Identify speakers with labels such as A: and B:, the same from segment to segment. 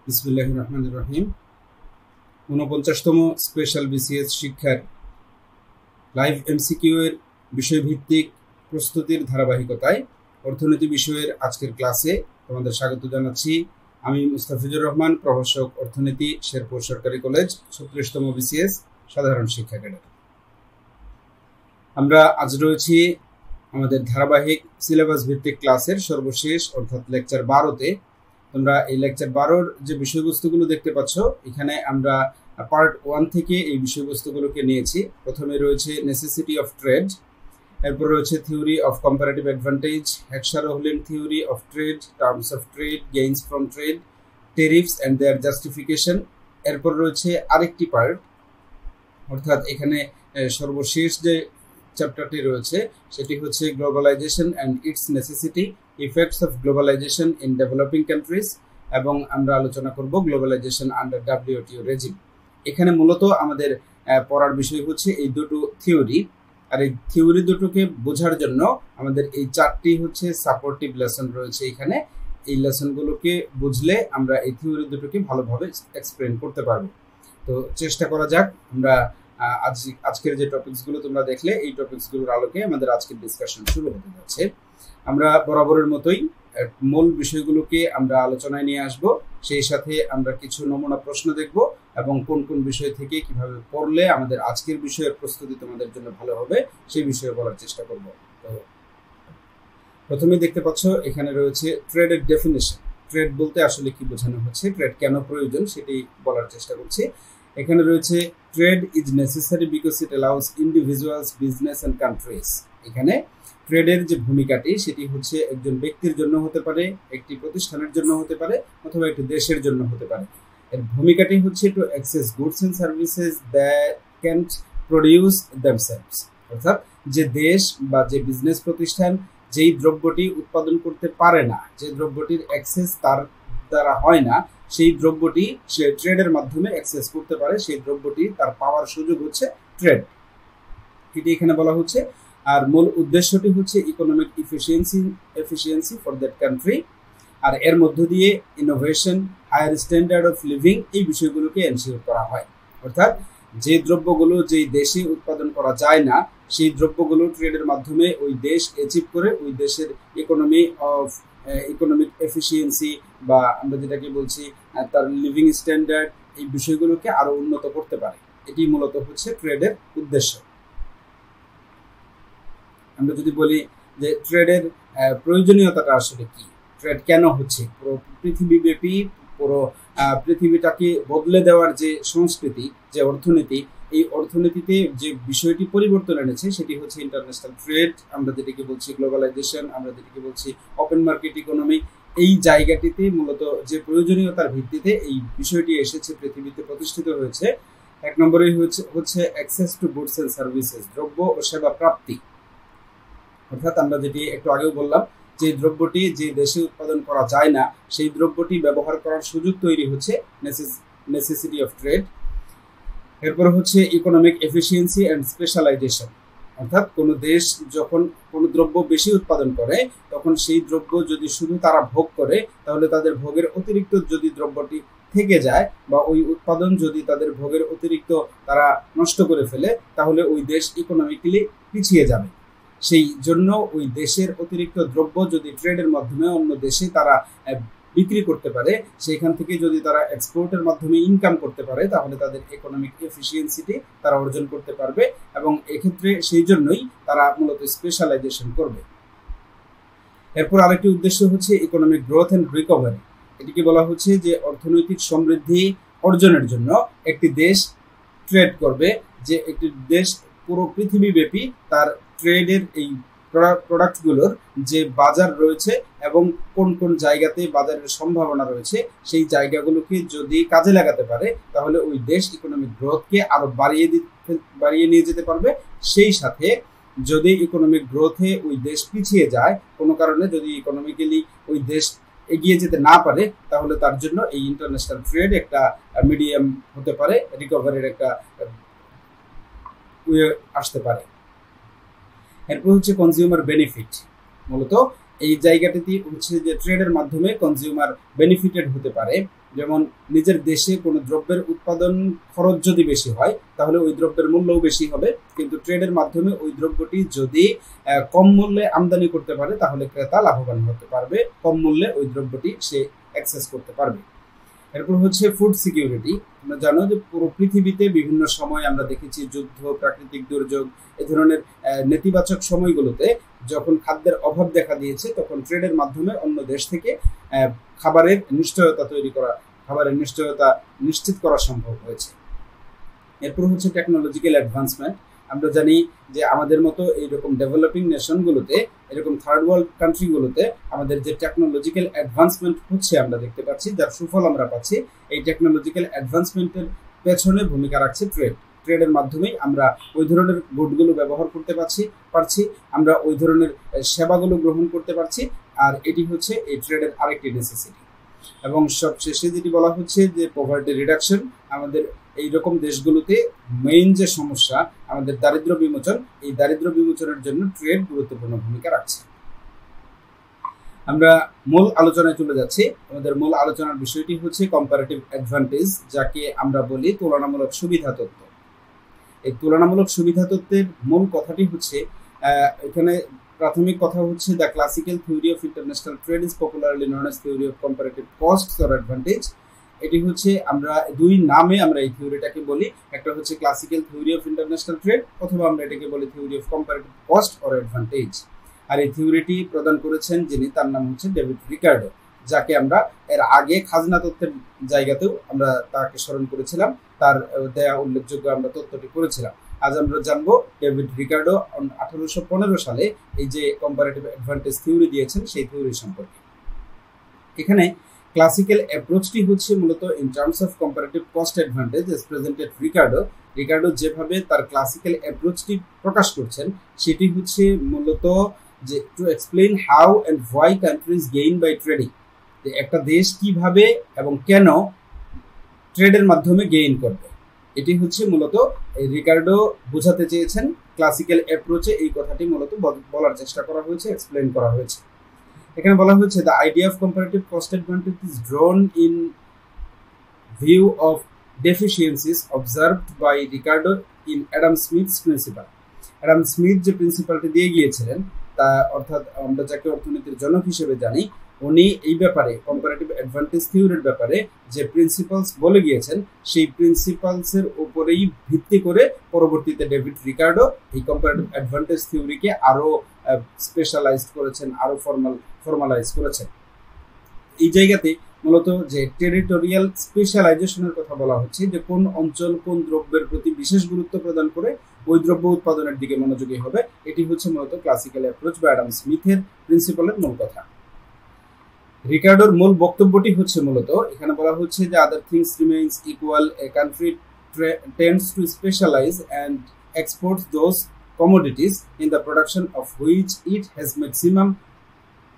A: বিসমিল্লাহির রহমানির রহিম। ৪৯তম special BCS শিক্ষার লাইভ এমসিকিউ এর বিষয়ভিত্তিক প্রস্তুতির ধারাবাহিকতায় অর্থনীতি বিষয়ের আজকের ক্লাসে তোমাদের স্বাগত জানাচ্ছি। আমি মুস্তাফিজুর রহমান, প্রভাষক অর্থনীতি, শেরপুর সরকারি কলেজ, ৩৬তম বিসিএস সাধারণ শিক্ষা ক্যাডার। আমরা আজ রয়েছি আমাদের ধারাবাহিক সিলেবাস ভিত্তিক ক্লাসের সর্বশেষ অর্থাৎ লেকচার ১২তে। তোমরা এই লেকচার ১২র যে বিষয়বস্তুগুলো দেখতে পাচ্ছ, এখানে আমরা পার্ট 1 থেকে এই বিষয়বস্তুগুলোকে নিয়েছি। প্রথমে রয়েছে নেসেসিটি অফ ট্রেড, এরপর রয়েছে theory of comparative advantage, Heckscher Ohlin theory of trade, terms of trade, gains from trade, tariffs and their justification. এরপর রয়েছে আরেকটি পার্ট, অর্থাৎ এখানে সর্বশেষ যে চ্যাপ্টারটি রয়েছে সেটি হচ্ছে globalisation and its necessity, effects of globalisation in developing countries, এবং আমরা আলোচনা করব গ্লোবালাইজেশন আন্ডার ডাব্লিউটিও রেজিম। এখানে মূলত আমাদের পড়ার বিষয় হচ্ছে এই দুটো থিওরি, আর এই থিওরি দুটোকে বোঝার জন্য আমাদের এই 4টি হচ্ছে সাপোর্টিভ লেসন রয়েছে এখানে। এই লেসনগুলোকে বুঝলে আমরা এই থিওরি দুটোকে ভালোভাবে এক্সপ্লেন করতে পারবো। তো চেষ্টা করা যাক আমরা আজকের যে টপিকসগুলো তোমরা দেখলে, এই টপিকসগুলোর আলোকে আমাদের আজকের ডিসকাশন শুরু হতে যাচ্ছে। আমরা বরাবরের মতোই মূল বিষয়গুলোকে আমরা আলোচনায় নিয়ে আসব, সেই সাথে আমরা কিছু নমুনা প্রশ্ন দেখব এবং কোন কোন বিষয় থেকে কিভাবে পড়লে আমাদের আজকের বিষয়ের প্রস্তুতি তোমাদের জন্য ভালো হবে সেই বিষয়ে বলার চেষ্টা করব। তো প্রথমে দেখতে পাচ্ছ এখানে রয়েছে ট্রেডের ডেফিনিশন। ট্রেড বলতে আসলে কি বোঝানো হচ্ছে, ট্রেড কেন প্রয়োজন সেটি বলার চেষ্টা করছি। এখানে রয়েছে trade is necessary because it allows individuals, business and countries. এখানে ট্রেডের যে ভূমিকাটি সেটি হচ্ছে একজন ব্যক্তির জন্য হতে পারে, একটি প্রতিষ্ঠানের জন্য হতে পারে, অথবা একটি দেশের জন্য হতে পারে। এর ভূমিকাটি হচ্ছে to access goods and services that can't produce themselves, অর্থাৎ যে দেশ বা যে বিজনেস প্রতিষ্ঠান যেই দ্রব্যটি উৎপাদন করতে পারে না, যে দ্রব্যটির অ্যাক্সেস তার দ্বারা হয় না, সেই দ্রব্যটি সে ট্রেডের মাধ্যমে অ্যাক্সেস করতে পারে, সেই দ্রব্যটি তার পাওয়ার সুযোগ হচ্ছে ট্রেড, এটি এখানে বলা হচ্ছে। আর মূল উদ্দেশ্যটি হচ্ছে economic efficiency for that country, আর এর মধ্য দিয়ে innovation, higher standard of living, এই বিষয়গুলোকে এনশিওর করা হয়। অর্থাৎ যে দ্রব্যগুলো যেই দেশে উৎপাদন করা যায় না, সেই দ্রব্যগুলো ট্রেডের মাধ্যমে ওই দেশ অ্যাচিভ করে ওই দেশের ইকোনমিক এফিসিয়েন্সি, বা আমরা যেটাকে বলছি তার লিভিং স্ট্যান্ডার্ড, এই বিষয়গুলোকে আরো উন্নত করতে পারে। এটি মূলত হচ্ছে ট্রেডের উদ্দেশ্য। আমরা যদি বলি যে ট্রেডের প্রয়োজনীয়তাটা আসলে কি, ট্রেড কেন হচ্ছে, পুরো পৃথিবীব্যাপী পুরো পৃথিবীটাকে বদলে দেওয়ার যে সংস্কৃতি, যে অর্থনীতি, এই অর্থনীতিতে যে বিষয়টি পরিবর্তন এনেছে সেটি হচ্ছে ইন্টারন্যাশনাল ট্রেড, আমরা যেটাকে বলছি গ্লোবালাইজেশন, আমরা যেটাকে বলছি ওপেন মার্কেট ইকোনমি। এই জায়গাটিতে মূলত যে প্রয়োজনীয়তার ভিত্তিতে এই বিষয়টি এসেছে, পৃথিবীতে প্রতিষ্ঠিত হয়েছে। ১ নম্বরেই হচ্ছে access to goods and services, দ্রব্য ও সেবা প্রাপ্তি। অর্থাৎ আমরা যেটি একটু আগেও বললাম, যে দ্রব্যটি যে দেশে উৎপাদন করা যায় না, সেই দ্রব্যটি ব্যবহার করার সুযোগ তৈরি হচ্ছে নেসেসিটি অফ ট্রেড। এরপর হচ্ছে ইকোনমিক এফিসিয়েন্সি অ্যান্ড স্পেশালাইজেশন, অর্থাৎ কোনো দেশ যখন কোনো দ্রব্য বেশি উৎপাদন করে, তখন সেই দ্রব্য যদি শুধু তারা ভোগ করে, তাহলে তাদের ভোগের অতিরিক্ত যদি দ্রব্যটি থেকে যায়, বা ওই উৎপাদন যদি তাদের ভোগের অতিরিক্ত তারা নষ্ট করে ফেলে, তাহলে ওই দেশ ইকোনমিক্যালি পিছিয়ে যাবে। সেই জন্য ওই দেশের অতিরিক্ত দ্রব্য যদি ট্রেডের মাধ্যমে অন্য দেশে তারা বিক্রি করতে পারে, সেইখান থেকে যদি তারা এক্সপোর্টের মাধ্যমে ইনকাম করতে পারে, তাহলে তাদের ইকোনমিক এফিসিয়েন্সিটি তারা অর্জন করতে পারবে, এবং এক্ষেত্রে সেই জন্যই তারা মূলত স্পেশালাইজেশন করবে। এরপর আরেকটি উদ্দেশ্য হচ্ছে ইকোনমিক গ্রোথ অ্যান্ড রিকভারি। এটিকে বলা হচ্ছে যে অর্থনৈতিক সমৃদ্ধি অর্জনের জন্য একটি দেশ ট্রেড করবে, যে একটি দেশ পুরো পৃথিবীব্যাপী তার ট্রেডের এই প্রোডাক্টগুলোর যে বাজার রয়েছে এবং কোন কোন জায়গাতে বাজারের সম্ভাবনা রয়েছে, সেই জায়গাগুলোকে যদি কাজে লাগাতে পারে, তাহলে ওই দেশ ইকোনমিক গ্রোথকে আরো বাড়িয়ে নিয়ে যেতে পারবে। সেই সাথে যদি ইকোনমিক গ্রোথে ওই দেশ পিছিয়ে যায়, কোনো কারণে যদি ইকোনমিক্যালি ওই দেশ এগিয়ে যেতে না পারে, তাহলে তার জন্য এই ইন্টারন্যাশনাল ট্রেড একটা মিডিয়াম হতে পারে, রিকভারির একটা আসতে পারে। এরপর হচ্ছে কনজিউমার বেনিফিট। মূলত এই জায়গাটিতে হচ্ছে যে ট্রেডের মাধ্যমে কনজিউমার বেনিফিটেড হতে পারে। যেমন নিজের দেশে কোনো দ্রব্যের উৎপাদন খরচ যদি বেশি হয় তাহলে ওই দ্রব্যের মূল্যও বেশি হবে, কিন্তু ট্রেডের মাধ্যমে ওই দ্রব্যটি যদি কম মূল্যে আমদানি করতে পারে তাহলে ক্রেতা লাভবান হতে পারবে, কম মূল্যে ওই দ্রব্যটি সে অ্যাক্সেস করতে পারবে। এরপর হচ্ছে ফুড সিকিউরিটি। তোমরা জানো যে পুরো পৃথিবীতে বিভিন্ন সময় আমরা দেখেছি যুদ্ধ, প্রাকৃতিক দুর্যোগ, এ ধরনের নেতিবাচক সময়গুলোতে যখন খাদ্যের অভাব দেখা দিয়েছে তখন ট্রেডের মাধ্যমে অন্য দেশ থেকে খাবারের নিশ্চয়তা নিশ্চিত করা সম্ভব হয়েছে। এরপর হচ্ছে টেকনোলজিক্যাল অ্যাডভান্সমেন্ট। আমরা জানি যে আমাদের মতো এইরকম ডেভেলপিং নেশনগুলোতে, এরকম থার্ড ওয়ার্ল্ড কান্ট্রিগুলোতে আমাদের যে টেকনোলজিক্যাল অ্যাডভান্সমেন্ট হচ্ছে আমরা দেখতে পাচ্ছি, যার সুফল আমরা পাচ্ছি। এই টেকনোলজিক্যাল অ্যাডভান্সমেন্টের পেছনে ভূমিকা রাখছে ট্রেডের মাধ্যমেই আমরা ওই ধরনের গুডগুলো ব্যবহার করতে পারছি, আমরা ওই ধরনের সেবাগুলো গ্রহণ করতে পারছি, আর এটি হচ্ছে এই ট্রেডের আরেকটি নেসেসিটি। এবং সবশেষে যেটি বলা হচ্ছে যে পভার্টি রিডাকশন। আমাদের এইরকম দেশগুলোতে মেইন যে সমস্যা আমাদের দারিদ্র্য বিমোচন, এই দারিদ্র্য বিমোচনের জন্য ট্রেড গুরুত্বপূর্ণ ভূমিকা রাখছে। আমরা মূল আলোচনায় চলে যাচ্ছি। আমাদের মূল আলোচনার বিষয়টি হচ্ছে কম্পারেটিভ অ্যাডভান্টেজ, যাকে আমরা বলি তুলনামূলক সুবিধা তত্ত্ব। এই তুলনামূলক সুবিধা তত্ত্বের মূল কথাটি হচ্ছে, এখানে প্রাথমিক কথা হচ্ছে the classical theory of international trade is popularly known as theory of comparative costs or advantage. এটি হচ্ছে আমরা দুই নামে আমরা এই থিওরিটাকে বলি, একটা হচ্ছে classical theory of international trade, অথবা আমরা এটাকে বলি theory of comparative cost or advantage. আর এই থিওরিটি প্রদান করেছেন যিনি, তার নাম হচ্ছে ডেভিড রিকার্ডো, যাকে আমরা এর আগে খাজনা তত্ত্বের জায়গাতেও আমরা তাকে স্মরণ করেছিলাম, তার দেয়া উল্লেখযোগ্য আমরা তত্ত্বটি করেছিলাম। আজ আমরা জানবো ডেভিড রিকার্ডো 1815 সালে এই যে কম্পারেটিভ অ্যাডভান্টেজ থিওরি দিয়েছেন সেই থিওরি সম্পর্কে। এখানে ক্লাসিক্যাল অ্যাপ্রোচটি হচ্ছে মূলত in terms of comparative cost advantage as presented Ricardo যেভাবে তার ক্লাসিক্যাল অ্যাপ্রোচটি প্রকাশ করছেন সেটি হচ্ছে মূলত যে to explain how and why countries gain by trading, যে একটা দেশ কিভাবে এবং কেন ট্রেডের মাধ্যমে গেইন করবে। এটি হচ্ছে মূলত রিকার্ডো বোঝাতে চেয়েছেন ক্লাসিক্যাল অ্যাপ্রোচে, এই কথাটি মূলত বলার চেষ্টা করা হয়েছে, এক্সপ্লেইন করা হয়েছে। এখানে বলা হয়েছে the idea of comparative cost advantage is drawn in view of deficiencies observed by Ricardo in Adam Smith's principle. Adam Smith যে প্রিন্সিপালটি দিয়ে গিয়েছিলেন, তা অর্থাৎ আমরা যাকে অর্থনীতির জনক হিসেবে জানি, উনি এই ব্যাপারে কম্পারেটিভ অ্যাডভান্টেজ থিওরির ব্যাপারে যে প্রিন্সিপালস বলে গিয়েছেন সেই প্রিন্সিপালসের উপরেই ভিত্তি করে পরবর্তীতে ডেভিড রিকার্ডো এই কম্পারেটিভ অ্যাডভান্টেজ থিওরিকে আরো স্পেশালাইজড করেছেন, আরো ফর্মালাইজ করেছেন। এই জায়গাতে মূলত যে টেরিটোরিয়াল স্পেশালাইজেশনের কথা বলা হচ্ছে, যে কোন অঞ্চল কোন দ্রব্যের প্রতি বিশেষ গুরুত্ব প্রদান করে ওই দ্রব্য উৎপাদনের দিকে মনোযোগী হবে, এটি হচ্ছে মূলত ক্লাসিক্যাল অ্যাপ্রোচ বা অ্যাডাম স্মিথের প্রিন্সিপালের মূল কথা। রিকার্ডোর মূল বক্তব্যটি হচ্ছে মূলত এখানে বলা হচ্ছে যে other things remains equal, a country tends to specialise and exports those commodities in the production of which it has maximum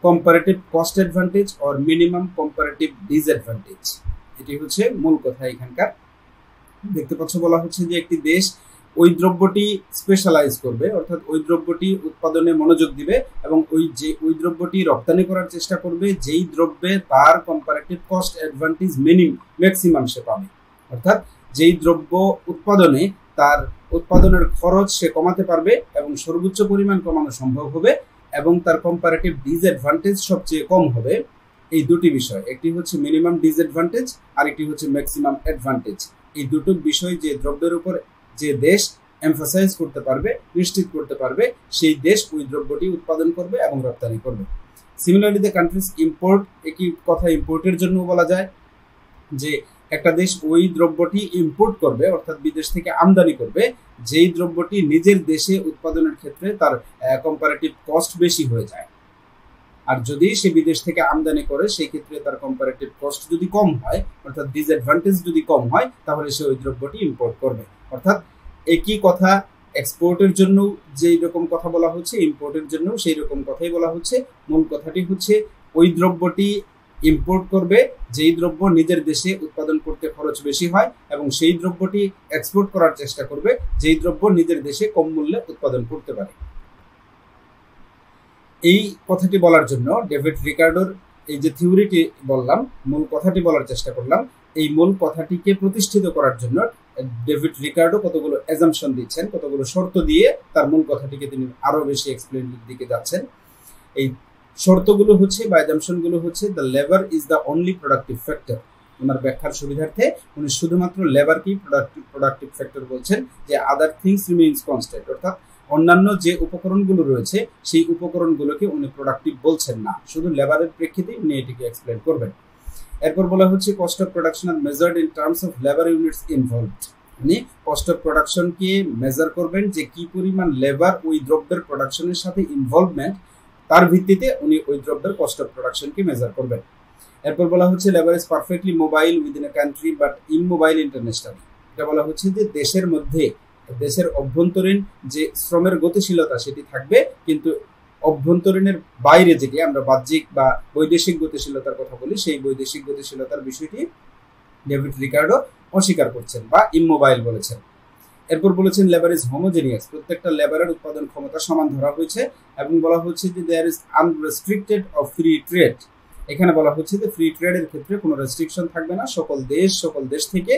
A: comparative cost advantage or minimum comparative disadvantage। এটি হচ্ছে মূল কথা এখানকার। দেখতে পাচ্ছ বলা হচ্ছে যে একটি দেশ ওই দ্রব্যটি স্পেশালাইজ করবে, অর্থাৎ ওই দ্রব্যটি উৎপাদনে মনোযোগ দিবে এবং ওই দ্রব্যটি রপ্তানি করার চেষ্টা করবে যেই দ্রব্যে তার কম্পারেটিভ কস্ট অ্যাডভান্টেজ ম্যাক্সিমাম সে পাবে, অর্থাৎ যেই দ্রব্য উৎপাদনে তার উৎপাদনের খরচ সে কমাতে পারবে এবং সর্বোচ্চ পরিমাণ কমানো সম্ভব হবে এবং তার কম্পারেটিভ ডিসঅ্যাডভান্টেজ সবচেয়ে কম হবে। এই দুটি বিষয়, একটি হচ্ছে মিনিমাম ডিসঅ্যাডভান্টেজ আর একটি হচ্ছে ম্যাক্সিমাম অ্যাডভান্টেজ। এই দুটো বিষয় যে দ্রব্যের উপর যে দেশ এমফাসাইজ করতে পারবে, নিশ্চিত করতে পারবে, সেই দেশ ওই দ্রব্যটি উৎপাদন করবে এবং রপ্তানি করবে। সিমিলারলি দ্য কান্ট্রিজ ইম্পোর্ট, একই কথা ইম্পোর্টের জন্য বলা যায়, যে একটা দেশ ওই দ্রব্যটি ইম্পোর্ট করবে অর্থাৎ বিদেশ থেকে আমদানি করবে যেই দ্রব্যটি নিজের দেশে উৎপাদনের ক্ষেত্রে তার কম্পারেটিভ কস্ট বেশি হয়ে যায়, আর যদি সে বিদেশ থেকে আমদানি করে সেই ক্ষেত্রে তার কম্পারেটিভ কস্ট যদি কম হয় অর্থাৎ ডিসঅ্যাডভান্টেজ যদি কম হয় তাহলে সে ওই দ্রব্যটি ইম্পোর্ট করবে। অর্থাৎ একই কথা এক্সপোর্টের জন্য যেই রকম কথা বলা হচ্ছে ইম্পোর্টের জন্য সেই রকম কথাই বলা হচ্ছে। মূল কথাটি হচ্ছে ওই দ্রব্যটি ইম্পোর্ট করবে যেই দ্রব্য নিজের দেশে উৎপাদন করতে খরচ বেশি হয় এবং সেই দ্রব্যটি এক্সপোর্ট করার চেষ্টা করবে যেই দ্রব্য নিজের দেশে কম মূল্যে উৎপাদন করতে পারে। এই কথাটি বলার জন্য ডেভিড রিকার্ডোর এই যে থিওরিটি বললাম, মূল কথাটি বলার চেষ্টা করলাম, এই মূল কথাটিকে প্রতিষ্ঠিত করার জন্য ডেভিড রিকার্ডো কতগুলো অ্যাজাম্পশন দিচ্ছেন, কতগুলো শর্ত দিয়ে তার মূল কথাটিকে তিনি আরো বেশি এক্সপ্লেনের দিকে যাচ্ছেন। এই শর্তগুলো হচ্ছে বা অ্যাজাম্পশনগুলো হচ্ছে the labour is the only productive factor. ওনার ব্যাখ্যার সুবিধার্থে উনি শুধুমাত্র লেবারকেই প্রোডাক্টিভ ফ্যাক্টর বলছেন, যে আদার থিংস রিমেইনস কনস্ট্যান্ট, অর্থাৎ অন্যান্য যে উপকরণগুলো রয়েছে সেই উপকরণগুলোকে উনি প্রোডাক্টিভ বলছেন না, শুধু লেবারের প্রেক্ষিতেই উনি এটিকে এক্সপ্লেন করবেন। এরপর বলা হচ্ছে cost of production are measured in terms of labour units involved. উনি কস্ট অফ প্রোডাকশনকে মেজার করবেন যে কি পরিমাণ লেবার ওই দ্রব্যের প্রোডাকশনের সাথে ইনভলভমেন্ট, তার ভিত্তিতে উনি ওই দ্রব্যের কস্ট অফ প্রোডাকশনকে মেজার করবেন। এরপর বলা হচ্ছে labour is perfectly mobile within a country but immobile internationally. এটা বলা হচ্ছে যে দেশের মধ্যে, দেশের অভ্যন্তরীণ যে শ্রমের গতিশীলতা সেটি থাকবে, কিন্তু অভ্যন্তরীণের বাইরে যেটি আমরা বাহ্যিক বা বৈদেশিক গতিশীলতার কথা বলি, সেই বৈদেশিক গতিশীলতার বিষয়টি ডেভিড রিকার্ডো অস্বীকার করছেন বা ইমোবাইল বলেছেন। এরপর বলেছেন লেবার ইজ হোমোজেনিয়াস, প্রত্যেকটা লেবারের উৎপাদন ক্ষমতা সমান ধরা হয়েছে, এবং বলা হচ্ছে যে there is unrestricted of free trade. এখানে বলা হচ্ছে যে ফ্রি ট্রেডের ক্ষেত্রে কোনো রেস্ট্রিকশন থাকবে না, সকল দেশ থেকে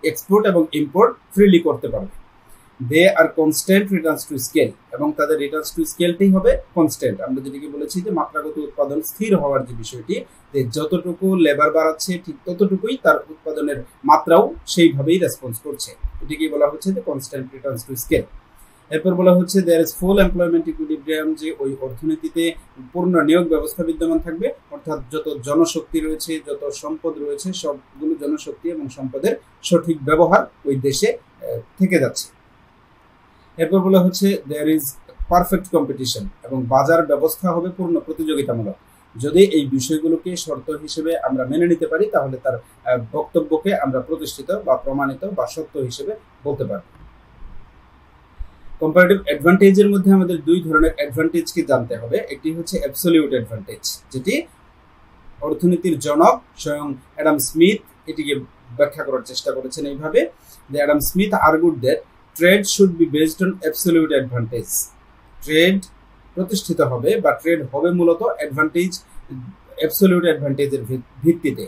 A: এক্সপোর্ট এবং ইম্পোর্ট ফ্রিলি করতে পারবে। দে আর কনস্ট্যান্ট রিটার্নস টু স্কেল, এবং তাদের রিটার্নস টু স্কেলটাই হবে কনস্ট্যান্ট। আমরা যেটিকে বলেছি যে মাত্রাগত উৎপাদন স্থির হওয়ার যে বিষয়টি, যে যতটুকু লেবার বাড়াচ্ছে ঠিক ততটুকুই তার উৎপাদনের মাত্রাও সেইভাবেই রেসপন্স করছে, এটিকেই বলা হচ্ছে যে কনস্ট্যান্ট রিটার্নস টু স্কেল। এরপর বলা হচ্ছে there is full employment equilibrium, যে ওই অর্থনীতিতে পূর্ণ নিয়োগ ব্যবস্থা বিদ্যমান থাকবে, অর্থাৎ যত জনশক্তি রয়েছে, যত সম্পদ রয়েছে, সবগুলো জনশক্তি এবং সম্পদের সঠিক ব্যবহার ওই দেশে থেকে যাচ্ছে। এরপর বলা হচ্ছে দেয়ার ইজ পারফেক্ট কম্পিটিশন, এবং বাজার ব্যবস্থা হবে পূর্ণ প্রতিযোগিতামূলক। যদি এই বিষয়গুলোকে শর্ত হিসেবে আমরা মেনে নিতে পারি, তাহলে তার বক্তব্যকে আমরা প্রতিষ্ঠিত বা প্রমাণিত বা সত্য হিসেবে বলতে পারি। কম্পারেটিভ অ্যাডভান্টেজের মধ্যে আমাদের দুই ধরনের অ্যাডভান্টেজকে জানতে হবে। একটি হচ্ছে অ্যাবসলিউট অ্যাডভান্টেজ, যেটি অর্থনীতির জনক স্বয়ং অ্যাডাম স্মিথ এটিকে ব্যাখ্যা করার চেষ্টা করেছেন এইভাবে, যে Adam Smith argued that trade should be based on absolute advantage. Trade প্রতিষ্ঠিত হবে বা ট্রেড হবে মূলত অ্যাবসলিউট অ্যাডভান্টেজের ভিত্তিতে।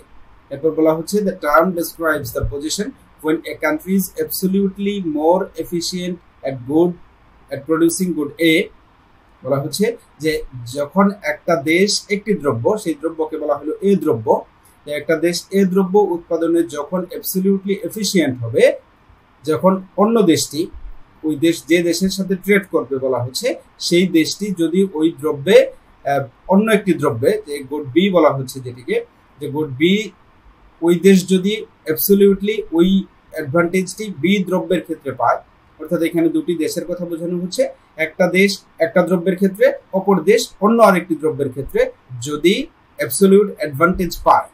A: এরপর বলা হচ্ছে the term describes the position when a country is absolutely more efficient at producing good A। বলা হচ্ছে যে যখন একটা দেশ একটি দ্রব্য, সেই দ্রব্যকে বলা হলো এ দ্রব্য, একটা দেশ এ দ্রব্য উৎপাদনে যখন অ্যাবসলিউটলি এফিশিয়েন্ট হবে, যখন অন্য দেশটি, ওই দেশ যে দেশের সাথে ট্রেড করবে বলা হচ্ছে, সেই দেশটি যদি ওই দ্রব্যে অন্য একটি দ্রব্যে, যে গুড বি বলা হচ্ছে যেটিকে, যে গুড বি, ওই দেশ যদি অ্যাবসলিউটলি ওই অ্যাডভান্টেজটি বি দ্রব্যের ক্ষেত্রে পায়, অর্থাৎ এখানে দুটি দেশের কথা বোঝানো হচ্ছে, একটা দেশ একটা দ্রব্যের ক্ষেত্রে, অপর দেশ অন্য আরেকটি দ্রব্যের ক্ষেত্রে যদি অ্যাবসলিউট অ্যাডভান্টেজ পায়,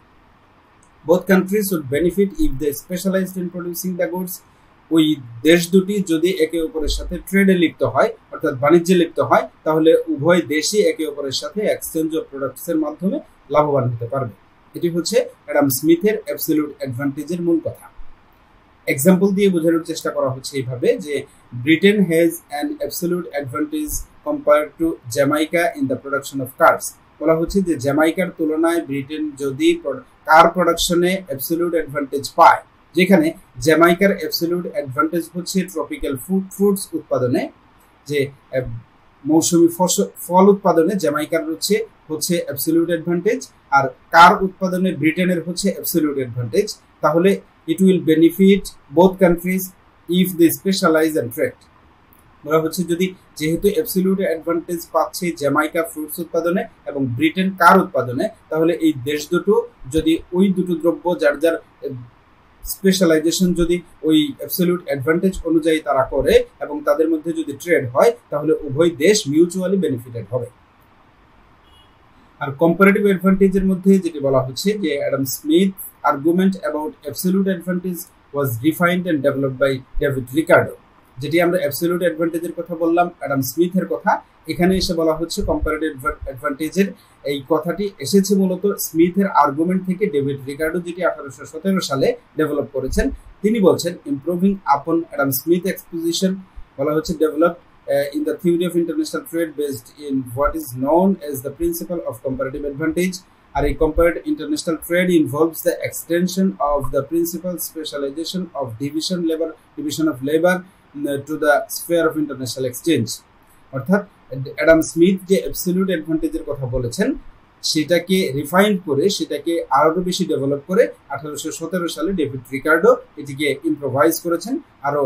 A: both countries would benefit if they specialized in producing the goods। ওই দেশ দুটি যদি একে অপরের সাথে ট্রেডে লিপ্ত হয়, অর্থাৎ বাণিজ্যে লিপ্ত হয়, তাহলে উভয় দেশই একে অপরের সাথে এক্সচেঞ্জ অফ প্রোডাক্টসের মাধ্যমে লাভবান হতে পারবে। এটি হচ্ছে অ্যাডাম স্মিথের অ্যাবসলিউট অ্যাডভান্টেজের মূল কথা। এক্সাম্পল দিয়ে বোঝানোর চেষ্টা করা হচ্ছে এইভাবে, যে Britain has an absolute advantage compared to Jamaica in the production of cars. বলা হচ্ছে যে জ্যামাইকার তুলনায় ব্রিটেন যদি কার প্রোডাকশনে অ্যাবসলিউট অ্যাডভান্টেজ পায়, যেখানে জ্যামাইকার অ্যাবসলিউট অ্যাডভান্টেজ হচ্ছে ট্রপিক্যাল ফ্রুটস উৎপাদনে, যে মৌসুমী ফল উৎপাদনে জ্যামাইকার হচ্ছে অ্যাবসলিউট অ্যাডভান্টেজ, আর কার উৎপাদনে ব্রিটেনের হচ্ছে অ্যাবসলিউট অ্যাডভান্টেজ। তাহলে it will benefit both countries if they specialize and trade। বলা হচ্ছে যদি যেহেতু অ্যাবসলিউট অ্যাডভান্টেজ পাচ্ছে জ্যামাইকা ফ্রুটস উৎপাদনে এবং ব্রিটেন কার উৎপাদনে, তাহলে এই দেশ দুটো যদি ওই দুটো দ্রব্য যার যার স্পেশালাইজেশন যদি ওই অ্যাবসলিউট অ্যাডভান্টেজ অনুযায়ী তারা করে এবং তাদের মধ্যে যদি ট্রেড হয়, তাহলে উভয় দেশ মিউচুয়ালি বেনিফিটেড হবে। আর কম্পারেটিভ অ্যাডভান্টেজের মধ্যে যেটি বলা হচ্ছে, যে Adam Smith argument about absolute advantage was refined and developed by David Ricardo। যেটি আমরা অ্যাবসলিউট অ্যাডভান্টেজের কথা বললাম অ্যাডাম স্মিথের কথা, এখানে এসে বলা হচ্ছে কম্পারেটিভ অ্যাডভান্টেজের এই কথাটি এসেছে মূলত স্মিথের আর্গুমেন্ট থেকে। ডেভিড রিকার্ডো যেটি 1817 সালে ডেভেলপ করেছেন, তিনি বলছেন ইমপ্রুভিং আপন অ্যাডাম স্মিথ এক্সপোজিশন, বলা হচ্ছে developed in the theory of international trade based in what is known as the principle of comparative advantage. আর এই comparative international trade involves the extension of the principal specialization of division of labor to the sphere of international exchange. অর্থাৎ Adam Smith যে absolute অ্যাডভান্টেজের কথা বলেছেন সেটাকে refine করে সেটাকে আরো বেশি ডেভেলপ করে 1817 সালে ডেভিড রিকার্ডো এটিকে ইম্প্রোভাইজ করেছেন, আরো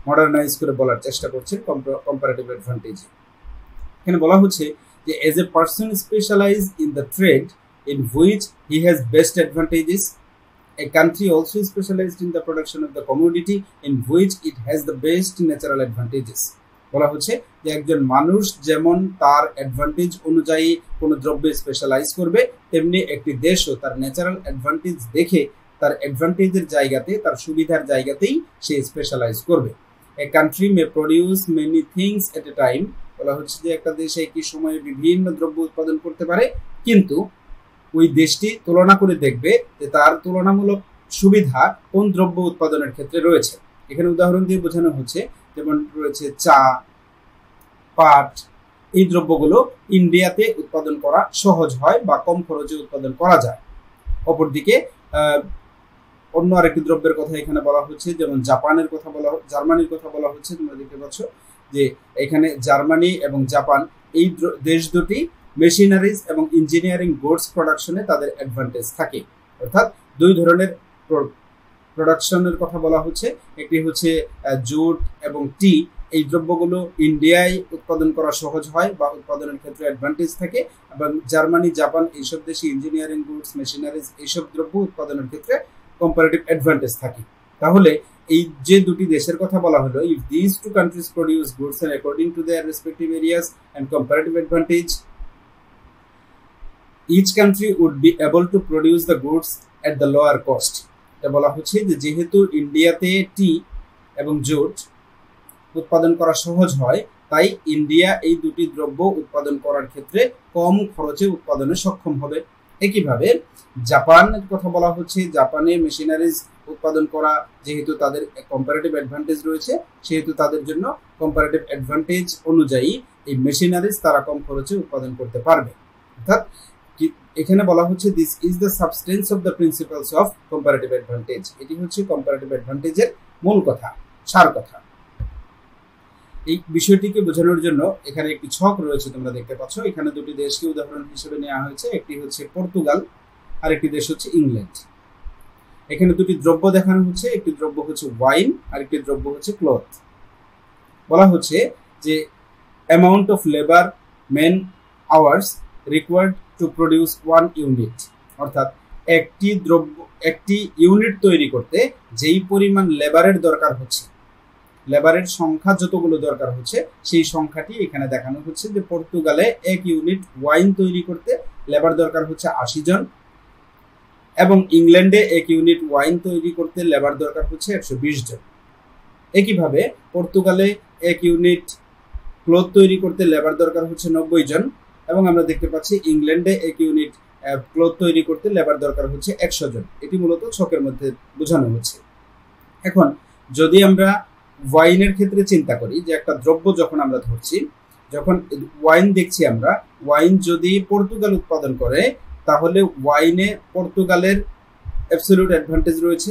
A: মডার্নাইজ করে বলার চেষ্টা করছেন কম্পারেটিভ অ্যাডভান্টেজ। এখানে বলা হচ্ছে যে as a person specialise in the trade in which he has best advantages, a country also specialized in the production of the commodity in which it has the best natural advantages. বলা হচ্ছে যে একজন মানুষ যেমন তার advantage অনুযায়ী কোনো দ্রব্যে specialise করবে, তেমনি একটি দেশও তার ন্যাচারাল অ্যাডভান্টেজ দেখে তার অ্যাডভান্টেজের জায়গাতে, তার সুবিধার জায়গাতেই সে স্পেশালাইজ করবে। এ কান্ট্রি মে প্রডিউস মেনি থিংস এট এ টাইম, বলা হচ্ছে যে একটা দেশ একই সময়ে বিভিন্ন দ্রব্য উৎপাদন করতে পারে, কিন্তু ওই দেশটি তুলনা করে দেখবে যে তার তুলনামূলক সুবিধা কোন দ্রব্য উৎপাদনের ক্ষেত্রে রয়েছে। এখানে উদাহরণ দিয়ে বোঝানো হচ্ছে যেমন রয়েছে চা, পাট, এই দ্রব্যগুলো ইন্ডিয়াতে উৎপাদন করা সহজ হয় বা কম খরচে উৎপাদন করা যায়। অপরদিকে অন্য আরেকটি দ্রব্যের কথা এখানে বলা হচ্ছে, যেমন জার্মানির কথা বলা হচ্ছে। তোমরা দেখতে পাচ্ছ যে এখানে জার্মানি এবং জাপান এই দেশ দুটি মেশিনারিজ এবং ইঞ্জিনিয়ারিং গুডস প্রোডাকশনে তাদের অ্যাডভান্টেজ থাকে। অর্থাৎ দুই ধরনের প্রোডাকশনের কথা বলা হচ্ছে, একটি হচ্ছে জুট এবং টি, এই দ্রব্যগুলো ইন্ডিয়ায় উৎপাদন করা সহজ হয় বা উৎপাদনের ক্ষেত্রে অ্যাডভান্টেজ থাকে, এবং জার্মানি, জাপান এইসব দেশে ইঞ্জিনিয়ারিং গুডস, মেশিনারিজ এইসব দ্রব্য উৎপাদনের ক্ষেত্রে কম্পারেটিভ অ্যাডভান্টেজ থাকে। তাহলে এই যে দুটি দেশের কথা বলা হলো, if this two countries produce goods and according to their respective areas and comparative advantage, each country would be able to produce the goods at the lower cost. এটা বলা হচ্ছে যে যেহেতু ইন্ডিয়াতে টি এবং জুট উৎপাদন করা সহজ হয়, তাই ইন্ডিয়া এই দুটি দ্রব্য উৎপাদন করার ক্ষেত্রে কম খরচে উৎপাদনে সক্ষম হবে। একইভাবে জাপানের কথা বলা হচ্ছে, জাপানে মেশিনারিজ উৎপাদন করা যেহেতু তাদের কম্পারেটিভ অ্যাডভান্টেজ রয়েছে, সেহেতু তাদের জন্য কম্পারেটিভ অ্যাডভান্টেজ অনুযায়ী এই মেশিনারিজ তারা কম খরচে উৎপাদন করতে পারবে। অর্থাৎ এখানে বলা হচ্ছে this is the substance of the principles of comparative advantage. এটি হচ্ছে কম্পারেটিভ অ্যাডভান্টেজের মূল কথা, সার কথা। এই বিষয়টিকে বোঝানোর জন্য এখানে একটি ছক রয়েছে, তোমরা দেখতে পাচ্ছ। এখানে দুটি দেশকে উদাহরণ হিসেবে নেওয়া হয়েছে, একটি হচ্ছে পর্তুগাল আর একটি দেশ হচ্ছে ইংল্যান্ড। এখানে দুটি দ্রব্য দেখানো হচ্ছে, একটি দ্রব্য হচ্ছে ওয়াইন আর একটি দ্রব্য হচ্ছে ক্লথ। বলা হচ্ছে যে amount of labour man hours required to produce 1 unit, অর্থাৎ একটি ইউনিট তৈরি করতে যেই পরিমাণ লেবারের দরকার হচ্ছে, লেবারের সংখ্যা যতগুলো দরকার হচ্ছে সেই সংখ্যাটি এখানে দেখানো হচ্ছে যে পর্তুগালে 1 ইউনিট ওয়াইন তৈরি করতে লেবার দরকার হচ্ছে 80 জন, এবং ইংল্যান্ডে 1 ইউনিট ওয়াইন তৈরি করতে লেবার দরকার হচ্ছে 120 জন। একইভাবে পর্তুগালে 1 ইউনিট ক্লথ তৈরি করতে লেবার দরকার হচ্ছে 90 জন, এবং আমরা দেখতে পাচ্ছি ইংল্যান্ডে 1 ইউনিট ক্লথ তৈরি করতে লেবার দরকার হচ্ছে 100 জন। এটি মূলত ছকের মধ্যে বোঝানো হচ্ছে। এখন যদি আমরা ওয়াইনের ক্ষেত্রে চিন্তা করি, যে একটা দ্রব্য যখন আমরা ধরছি, যখন ওয়াইন দেখছি আমরা, ওয়াইন যদি পর্তুগাল উৎপাদন করে তাহলে ওয়াইনে পর্তুগালের অ্যাবসলিউট অ্যাডভান্টেজ রয়েছে।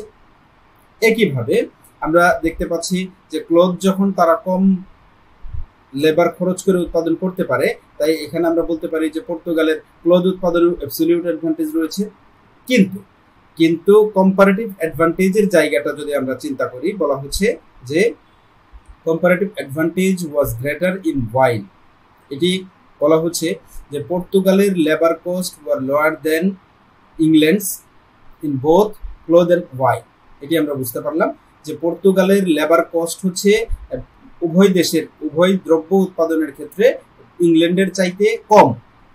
A: একইভাবে আমরা দেখতে পাচ্ছি যে ক্লথ যখন তারা কম লেবার খরচ করে উৎপাদন করতে পারে, তাই এখানে আমরা বলতে পারি যে পর্তুগালের ক্লথ উৎপাদনের অ্যাবসলিউট অ্যাডভান্টেজ রয়েছে। কিন্তু কম্পারেটিভ অ্যাডভান্টেজের জায়গাটা যদি আমরা চিন্তা করি, বলা হচ্ছে যে comparative advantage was greater in wine. এটি বলা হচ্ছে যে পর্তুগালের labour cost were lower than England's in both cloth and wine. এটি আমরা বুঝতে পারলাম যে পর্তুগালের লেবার কস্ট হচ্ছে উভয় দেশের উভয় দ্রব্য উৎপাদনের ক্ষেত্রে ইংল্যান্ডের চাইতে কম।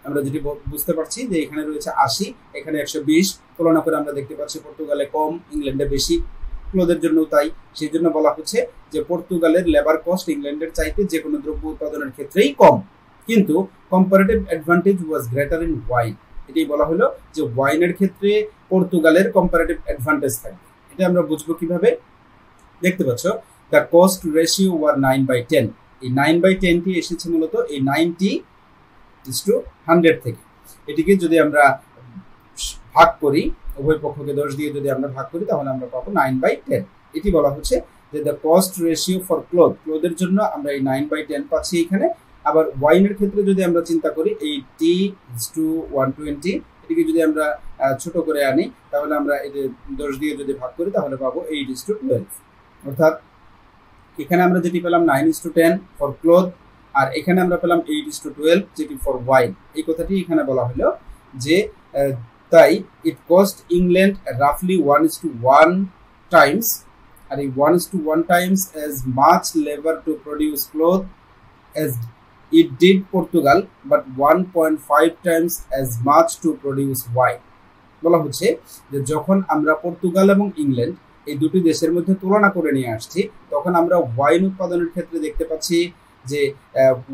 A: আমরা যেটি বুঝতে পারছি যে এখানে রয়েছে 80, এখানে 120, তুলনা করে আমরা দেখতে পাচ্ছি পর্তুগালে কম, ইংল্যান্ডে বেশি। ক্লথের জন্য তাই, সেই জন্য বলা হচ্ছে যে পর্তুগালের লেবার কস্ট ইংল্যান্ডের চাইতে যে কোনো দ্রব্য উৎপাদনের ক্ষেত্রেই কম, কিন্তু comparative advantage was greater in wine. এটি বলা হলো যে ওয়াইনের ক্ষেত্রে পর্তুগালের কম্পারেটিভ অ্যাডভান্টেজ থাকবে। এটা আমরা বুঝবো কিভাবে? দেখতে পাচ্ছ দ্য কস্ট রেশিও ওয়ার 9/10, এই 9/10টি এসেছে মূলত এই 90:100 থেকে। এটিকে যদি আমরা ভাগ করি, উভয় পক্ষকে 10 দিয়ে যদি আমরা ভাগ করি তাহলে আমরা পাবো 9/10। এটি বলা হচ্ছে যে দ্য কস্ট রেশিও ফর ক্লোথের জন্য আমরা এই 9/10 পাচ্ছি এখানে। আবার ওয়াইনের ক্ষেত্রে যদি আমরা চিন্তা করি এই T:120, এটিকে যদি আমরা ছোট করে আনি তাহলে আমরা এটি 10 দিয়ে যদি ভাগ করি তাহলে পাবো 8:12। অর্থাৎ এখানে আমরা যেটি পেলাম 9:10 ফর ক্লোথ, আর এখানে আমরা পেলাম 8:12 যেটি ফর ওয়াইন। এই কথাটি এখানে বলা হলো যে তাই ইট কস্ট ইংল্যান্ড রাফলি 1:1 টাইমস, আর এই 1:1 Times as much labour to produce cloth as it did Portugal, but 1.5 times as much to produce wine। বলা হচ্ছে যে যখন আমরা পর্তুগাল এবং ইংল্যান্ড এই দুটি দেশের মধ্যে তুলনা করে নিয়ে আসছি তখন আমরা ওয়াইন উৎপাদনের ক্ষেত্রে দেখতে পাচ্ছি যে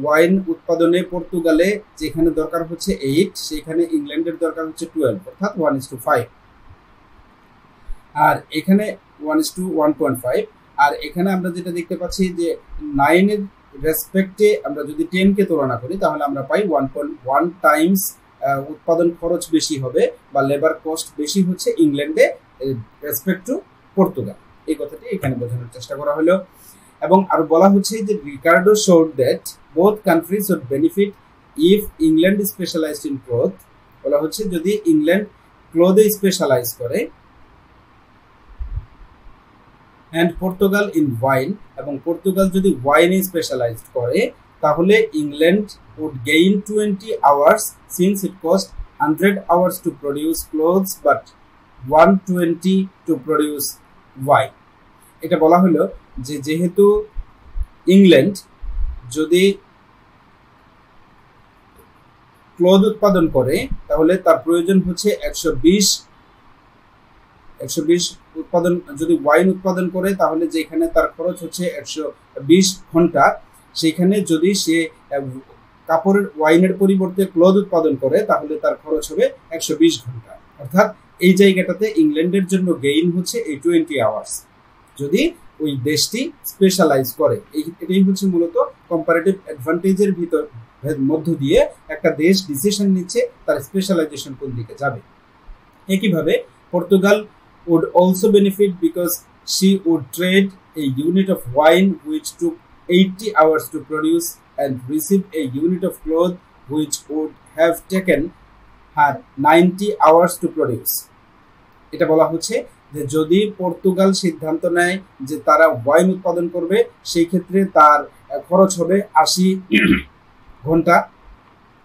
A: ওয়াইন উৎপাদনে পর্তুগালে যেখানে দরকার হচ্ছে 8, সেখানে ইংল্যান্ডের দরকার হচ্ছে 12, অর্থাৎ 1:5। আর এখানে 1:1.5। আর এখানে আমরা যেটা দেখতে পাচ্ছি যে 9 এর রেসপেক্টে আমরা যদি 10 কে তুলনা করি তাহলে আমরা পাই 1.1 টাইমস উৎপাদন খরচ বেশি হবে বা লেবার কস্ট বেশি হচ্ছে ইংল্যান্ডে রেসপেক্ট টু পর্তুগাল। এই কথাটি এখানে বোঝানোর চেষ্টা করা হলো। এবং আর বলা হচ্ছে যে Ricardo showed that both countries would benefit if England specialised in cloth. বলা হচ্ছে যদি ইংল্যান্ড ক্লথে স্পেশালাইজ করে অ্যান্ড পর্তুগাল ইন ওয়াইন, এবং পর্তুগাল যদি ওয়াইনে স্পেশালাইজড করে তাহলে England would gain 20 hours since it cost 100 hours to produce clothes but 120 to produce wine। এটা বলা হলো যে যেহেতু ইংল্যান্ড যদি ক্লথ উৎপাদন করে তাহলে তার প্রয়োজন হচ্ছে 120 উৎপাদন, যদি ওয়াইন উৎপাদন করে তাহলে যেখানে তার খরচ হচ্ছে 120 ঘন্টা, সেখানে যদি সে কাপড়ের ওয়াইনের পরিবর্তে ক্লথ উৎপাদন করে তাহলে তার খরচ হবে 120 ঘন্টা। অর্থাৎ এই জায়গাটাতে ইংল্যান্ডের জন্য গেইন হচ্ছে এই 20 আওয়ার্স যদি ওই দেশটি স্পেশালাইজ করে। এটাই হচ্ছে মূলত কম্পারেটিভ অ্যাডভান্টেজের মধ্য দিয়ে একটা দেশ ডিসিশন নিচ্ছে তার স্পেশালাইজেশন কোন দিকে যাবে। একইভাবে Portugal would also benefit because she would trade a unit of wine which took 80 hours to produce and receive a unit of cloth which would have taken her 90 hours to produce। এটা বলা হচ্ছে যে যদি Portugal সিদ্ধান্ত নেয় যে তারা wine উৎপাদন করবে সেই ক্ষেত্রে তার খরচ হবে 80 ঘন্টা,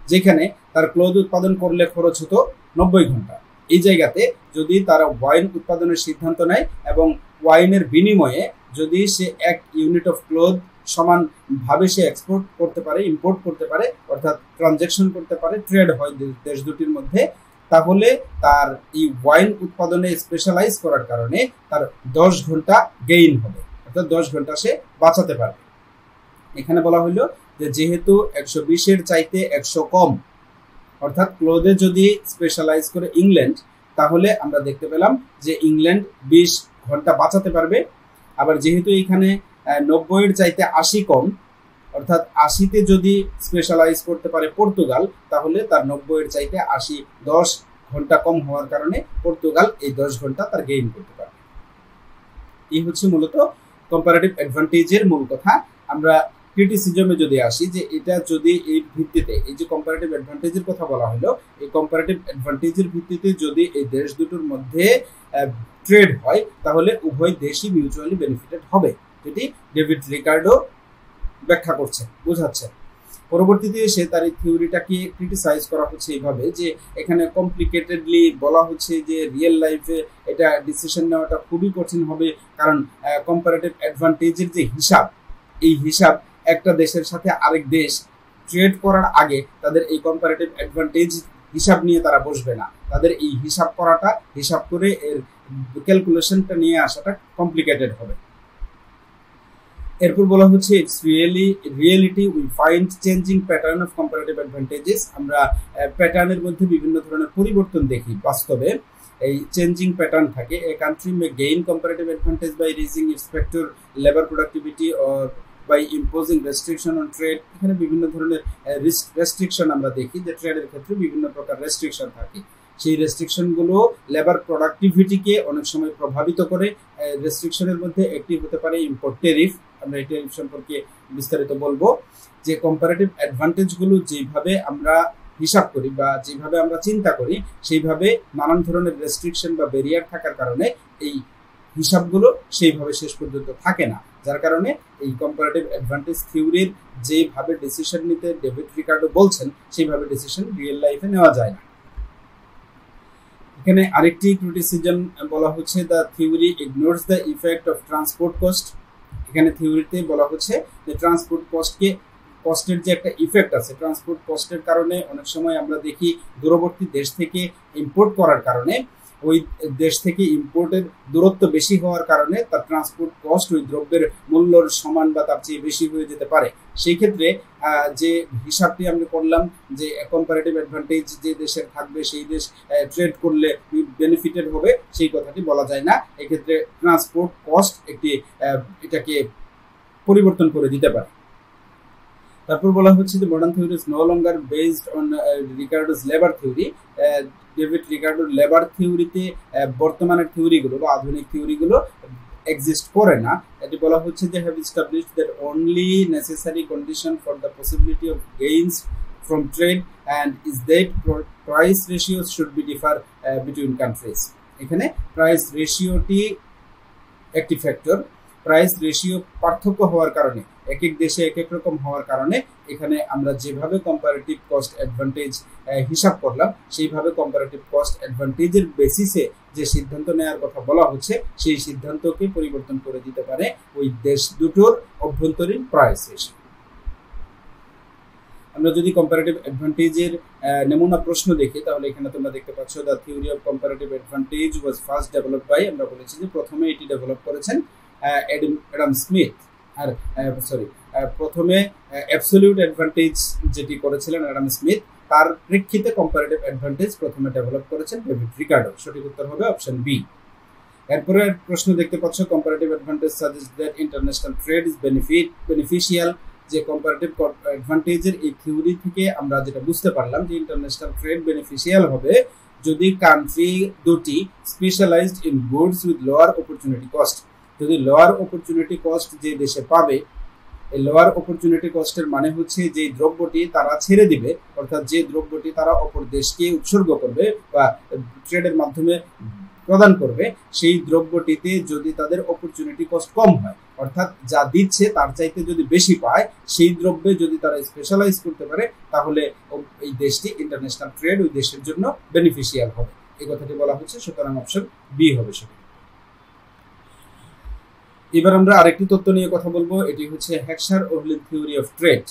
A: যেখানে তার ক্লথ উৎপাদন করলে খরচ হতো 90 ঘন্টা। এই জায়গাতে যদি তারা ওয়াইন উৎপাদনের সিদ্ধান্ত নেয় এবং ওয়াইনের বিনিময়ে যদি সে এক ইউনিট অফ ক্লথ সমানভাবে সে এক্সপোর্ট করতে পারে, ইম্পোর্ট করতে পারে, অর্থাৎ ট্রানজ্যাকশন করতে পারে, ট্রেড হয় দেশ দুটির মধ্যে, তাহলে তার এই ওয়াইন উৎপাদনে স্পেশালাইজ করার কারণে তার 10 ঘন্টা গেইন হবে, অর্থাৎ 10 ঘন্টা সে বাঁচাতে পারবে। এখানে বলা হলো যে যেহেতু 120-এর চাইতে 100 কম, অর্থাৎ ক্লোথে যদি স্পেশালাইজ করে ইংল্যান্ড তাহলে আমরা দেখতে পেলাম যে ইংল্যান্ড 20 ঘন্টা বাঁচাতে পারবে। আবার যেহেতু এখানে 90-এর চাইতে 80 কম, অর্থাৎ 80-তে যদি স্পেশালাইজ করতে পারে পর্তুগাল তাহলে তার 90-এর চাইতে 10 ঘন্টা কম হওয়ার কারণে পর্তুগাল এই 10 ঘন্টা তার গেইন করতে পারবে। এই হচ্ছে মূলত কম্পারেটিভ অ্যাডভান্টেজের মূল কথা। আমরা ক্রিটিসিজমে যদি আসি যে এটা যদি এই ভিত্তিতে, এই যে কম্পারেটিভ অ্যাডভান্টেজের কথা বলা হলো, এই কম্পারেটিভ অ্যাডভান্টেজের ভিত্তিতে যদি এই দেশ দুটোর মধ্যে ট্রেড হয় তাহলে উভয় দেশই মিউচুয়ালি বেনিফিটেড হবে, যেটি ডেভিড রিকার্ডো ব্যাখ্যা করছে, বোঝাচ্ছে। পরবর্তীতে এসে তার এই থিওরিটাকে ক্রিটিসাইজ করা হচ্ছে এইভাবে যে এখানে কমপ্লিকেটেডলি বলা হচ্ছে যে রিয়েল লাইফে এটা ডিসিশন নেওয়াটা খুবই কঠিন হবে, কারণ কম্পারেটিভ অ্যাডভান্টেজের যে হিসাব, এই হিসাব একটা দেশের সাথে আরেক দেশ ট্রেড করার আগে তাদের এই কম্পারেটিভ অ্যাডভান্টেজ হিসাব নিয়ে তারা বসবে না, তাদের এই হিসাব করাটা, হিসাব করে এর ক্যালকুলেশনটা নিয়ে আসাটা কমপ্লিকেটেড হবে। এরপর বলা হচ্ছে it's reality we find changing pattern of comparative advantages. আমরা প্যাটার্নের মধ্যে বিভিন্ন ধরনের পরিবর্তন দেখি, বাস্তবে এই চেঞ্জিং প্যাটার্ন থাকে। A country may gain comparative advantage by raising its factor labour productivity or by imposing restriction on trade. এখানে বিভিন্ন ধরনের রেস্ট্রিকশন আমরা দেখি যে ট্রেডের ক্ষেত্রে বিভিন্ন প্রকার রেস্ট্রিকশন থাকে। সেই রেস্ট্রিকশনগুলো লেবার প্রোডাক্টিভিটিকে অনেক সময় প্রভাবিত করে। রেস্ট্রিকশনের মধ্যে একটি হতে পারে ইম্পোর্ট ট্যারিফ। আমরা এই ট্যারিফ সম্পর্কে বিস্তারিত বলবো। যে কম্পারেটিভ অ্যাডভান্টেজগুলো যেভাবে আমরা হিসাব করি বা যেভাবে আমরা চিন্তা করি, সেইভাবে নানান ধরনের রেস্ট্রিকশন বা ব্যারিয়ার থাকার কারণে এই হিসাবগুলো সেইভাবে শেষ পর্যন্ত থাকে না, যার কারণে এই কম্পারেটিভ অ্যাডভান্টেজ থিওরির যেভাবে ডিসিশন নিতে ডেভিড রিকার্ডো বলছেন সেইভাবে ডিসিশন রিয়েল লাইফে নেওয়া যায় না। এখানে আরেকটি ক্রিটিসিজম বলা হচ্ছে the theory ignores the effect of transport cost. এখানে থিওরিতে বলা হচ্ছে যে ট্রান্সপোর্ট কস্টের যে একটা ইফেক্ট আছে, ট্রান্সপোর্ট কস্টের কারণে অনেক সময় আমরা দেখি দূরবর্তী দেশ থেকে ইম্পোর্ট করার কারণে ওই দেশ থেকে ইম্পোর্টের দূরত্ব বেশি হওয়ার কারণে তার ট্রান্সপোর্ট কস্ট ওই দ্রব্যের মূল্যর সমান বা তার চেয়ে বেশি হয়ে যেতে পারে। সেই ক্ষেত্রে যে হিসাবটি আমরা করলাম যে কম্পারেটিভ অ্যাডভান্টেজ যে দেশের থাকবে সেই দেশ ট্রেড করলে বেনিফিটেড হবে, সেই কথাটি বলা যায় না। এক্ষেত্রে ট্রান্সপোর্ট কস্ট এটাকে পরিবর্তন করে দিতে পারে। তারপর বলা হচ্ছে যে modern theory is no longer based on Ricardo's labour theory. David রিকার্ডোর লেবার থিওরিতে বর্তমানের থিওরিগুলো বা আধুনিক থিওরিগুলো এক্সিস্ট করে না। এটি বলা হচ্ছে যে have established that only necessary condition for the possibility of gains from trade and is that price ratios should be differ between countries. এখানে প্রাইস রেশিওটি একটি ফ্যাক্টর। প্রাইস রেশিও পার্থক্য হওয়ার কারণে এক এক দেশে এক এক রকম হওয়ার কারণে এখানে আমরা যেভাবে কম্পারেটিভ কস্ট অ্যাডভান্টেজ হিসাব করলাম সেইভাবে কম্পারেটিভ কস্ট অ্যাডভান্টেজের বেসিসে যে সিদ্ধান্ত নেওয়ার কথা বলা হচ্ছে সেই সিদ্ধান্তকে পরিবর্তন করে দিতে পারে ওই দেশ দুটোর অভ্যন্তরীণ প্রাইস রেশিও। আমরা যদি কম্পারেটিভ অ্যাডভান্টেজের নমুনা প্রশ্ন দেখি তাহলে এখানে তোমরা দেখতে পাচ্ছ the theory of comparative advantage was first developed by, আমরা বলেছি যে প্রথমে এটি ডেভেলপ করেছেন অ্যাডাম স্মিথ। আর প্রথমে অ্যাবসলিউট অ্যাডভান্টেজ যেটি করেছিলেন অ্যাডাম স্মিথ, তার প্রেক্ষিতে কম্পারেটিভ অ্যাডভান্টেজ প্রথমে ডেভেলপ করেছেন ডেভিড রিকার্ডো। সঠিক উত্তর হবে অপশন বি। এরপরে প্রশ্ন দেখতে পাচ্ছ comparative advantage suggest that international trade is beneficial. যে কম্পারেটিভ অ্যাডভান্টেজের এই থিওরি থেকে আমরা যেটা বুঝতে পারলাম যে ইন্টারন্যাশনাল ট্রেড বেনিফিশিয়াল হবে যদি কান্ট্রি দুটি specialised in goods with lower opportunity cost. যদি লোয়ার অপরচুনিটি কস্ট যে দেশে পাবে, এই লোয়ার অপরচুনিটি কস্টের মানে হচ্ছে যে দ্রব্যটি তারা ছেড়ে দিবে, অর্থাৎ যে দ্রব্যটি তারা অপর দেশকে উৎসর্গ করবে বা ট্রেডের মাধ্যমে প্রদান করবে, সেই দ্রব্যটিতে যদি তাদের অপরচুনিটি কস্ট কম হয়, অর্থাৎ যা দিচ্ছে তার চাইতে যদি বেশি পায়, সেই দ্রব্যে যদি তারা স্পেশালাইজ করতে পারে তাহলে এই দেশটি ইন্টারন্যাশনাল ট্রেড ওই দেশের জন্য বেনিফিশিয়াল হবে। এই কথাটি বলা হচ্ছে, সুতরাং অপশন বি হবে সঠিক। এবার আমরা আরেকটি তত্ত্ব নিয়ে কথা বলবো, এটি হচ্ছে হেক্সার-ওহলিন থিওরি অফ ট্রেড।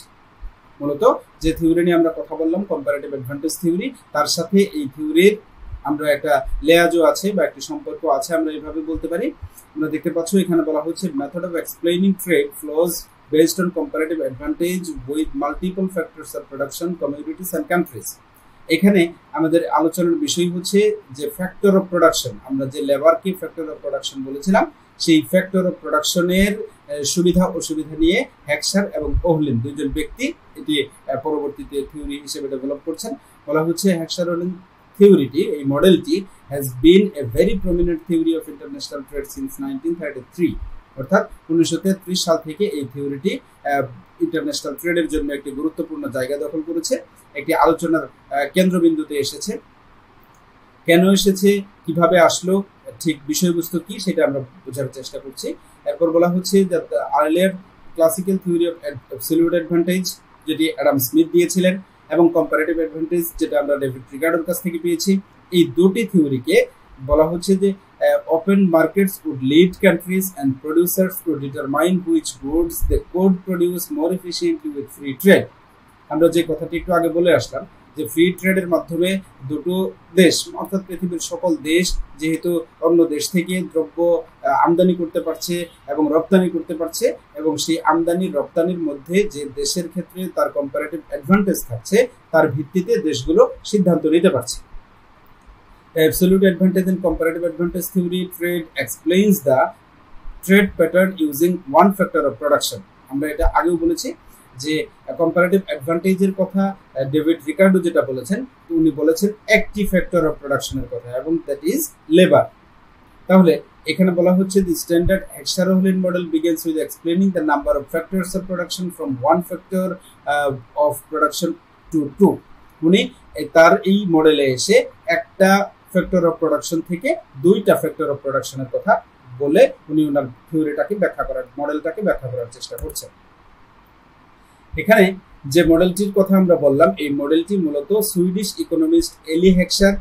A: মূলত যে থিওরি নিয়ে আমরা কথা বললাম কম্পারেটিভ অ্যাডভান্টেজ থিওরি, তার সাথে এই থিওরির আমরা একটা লেয়াজও আছে বা একটি সম্পর্ক আছে, আমরা এইভাবে বলতে পারি। আমরা দেখতে পাচ্ছ এখানে বলা হচ্ছে method of explaining trade flows based on comparative advantage with multiple factors of production, communities and countries. এখানে আমাদের আলোচনার বিষয় হচ্ছে যে ফ্যাক্টর অফ প্রোডাকশন, আমরা যে লেবারকে ফ্যাক্টর অফ প্রোডাকশন বলেছিলাম, সেই ফ্যাক্টর অফ প্রোডাকশনের সুবিধা অসুবিধা নিয়ে হেক্সার এবং ওহলিন দুইজন ব্যক্তি এটি পরবর্তীতে থিওরি হিসেবে ডেভেলপ করছেন। বলা হচ্ছে হেক্সার-ওহলিন থিওরিটি, এই মডেলটি has been a very prominent theory of international trade since 1933, অর্থাৎ 1933 সাল থেকে এই থিওরিটি ইন্টারন্যাশনাল ট্রেডের জন্য একটি গুরুত্বপূর্ণ জায়গা দখল করেছে, একটি আলোচনার কেন্দ্রবিন্দুতে এসেছে। কেন এসেছে, কিভাবে আসলো, ঠিক বিষয়বস্তু কি সেটা আমরা বোঝার চেষ্টা করছি। এরপর বলা হচ্ছে যে earlier classical theory of absolute advantage যেটি অ্যাডাম স্মিথ দিয়েছিলেন এবং কম্পারেটিভ অ্যাডভান্টেজ যেটা আমরা ডেভিড রিকার্ডোর কাছ থেকে পেয়েছি, এই দুটি থিওরিকে বলা হচ্ছে যে open markets would lead countries and producers to determine which goods they could produce more efficiently with free trade. আমরা যে কথাটি একটু আগে বলে আসলাম যে ফ্রি ট্রেডের মাধ্যমে দুটো দেশ অর্থাৎ পৃথিবীর সকল দেশ যেহেতু অন্য দেশ থেকে দ্রব্য আমদানি করতে পারছে এবং রপ্তানি করতে পারছে, এবং সেই আমদানি রপ্তানির মধ্যে যে দেশের ক্ষেত্রে তার কম্পারেটিভ অ্যাডভান্টেজ থাকছে তার ভিত্তিতে দেশগুলো সিদ্ধান্ত নিতে পারছে। Absolute advantage and comparative advantage theory trade explains the trade pattern using one factor of production. আমরা এটা আগেও বলেছি যে কম্পারেটিভ অ্যাডভান্টেজের কথা ডেভিড রিকার্ডো যেটা বলেছেন, উনি বলেছেন একটি ফ্যাক্টর অফ প্রোডাকশনের কথা, এবং দ্যাট ইজ লেবার। তাহলে এখানে বলা হচ্ছে the standard Heckscher Ohlin model begins with explaining the number of factors of production from one factor of production to two. উনি তার এই মডেলে এসে একটা ফ্যাক্টর অফ প্রোডাকশন থেকে দুইটা ফ্যাক্টর অফ প্রোডাকশনের কথা বলে উনি ওনার থিওরিটাকে ব্যাখ্যা করার, মডেলটাকে ব্যাখ্যা করার চেষ্টা করছেন। এখানে যে মডেলটির কথা আমরা বললাম, এই মডেলটি মূলত সুইডিশ ইকোনমিস্ট এলি হেক্সার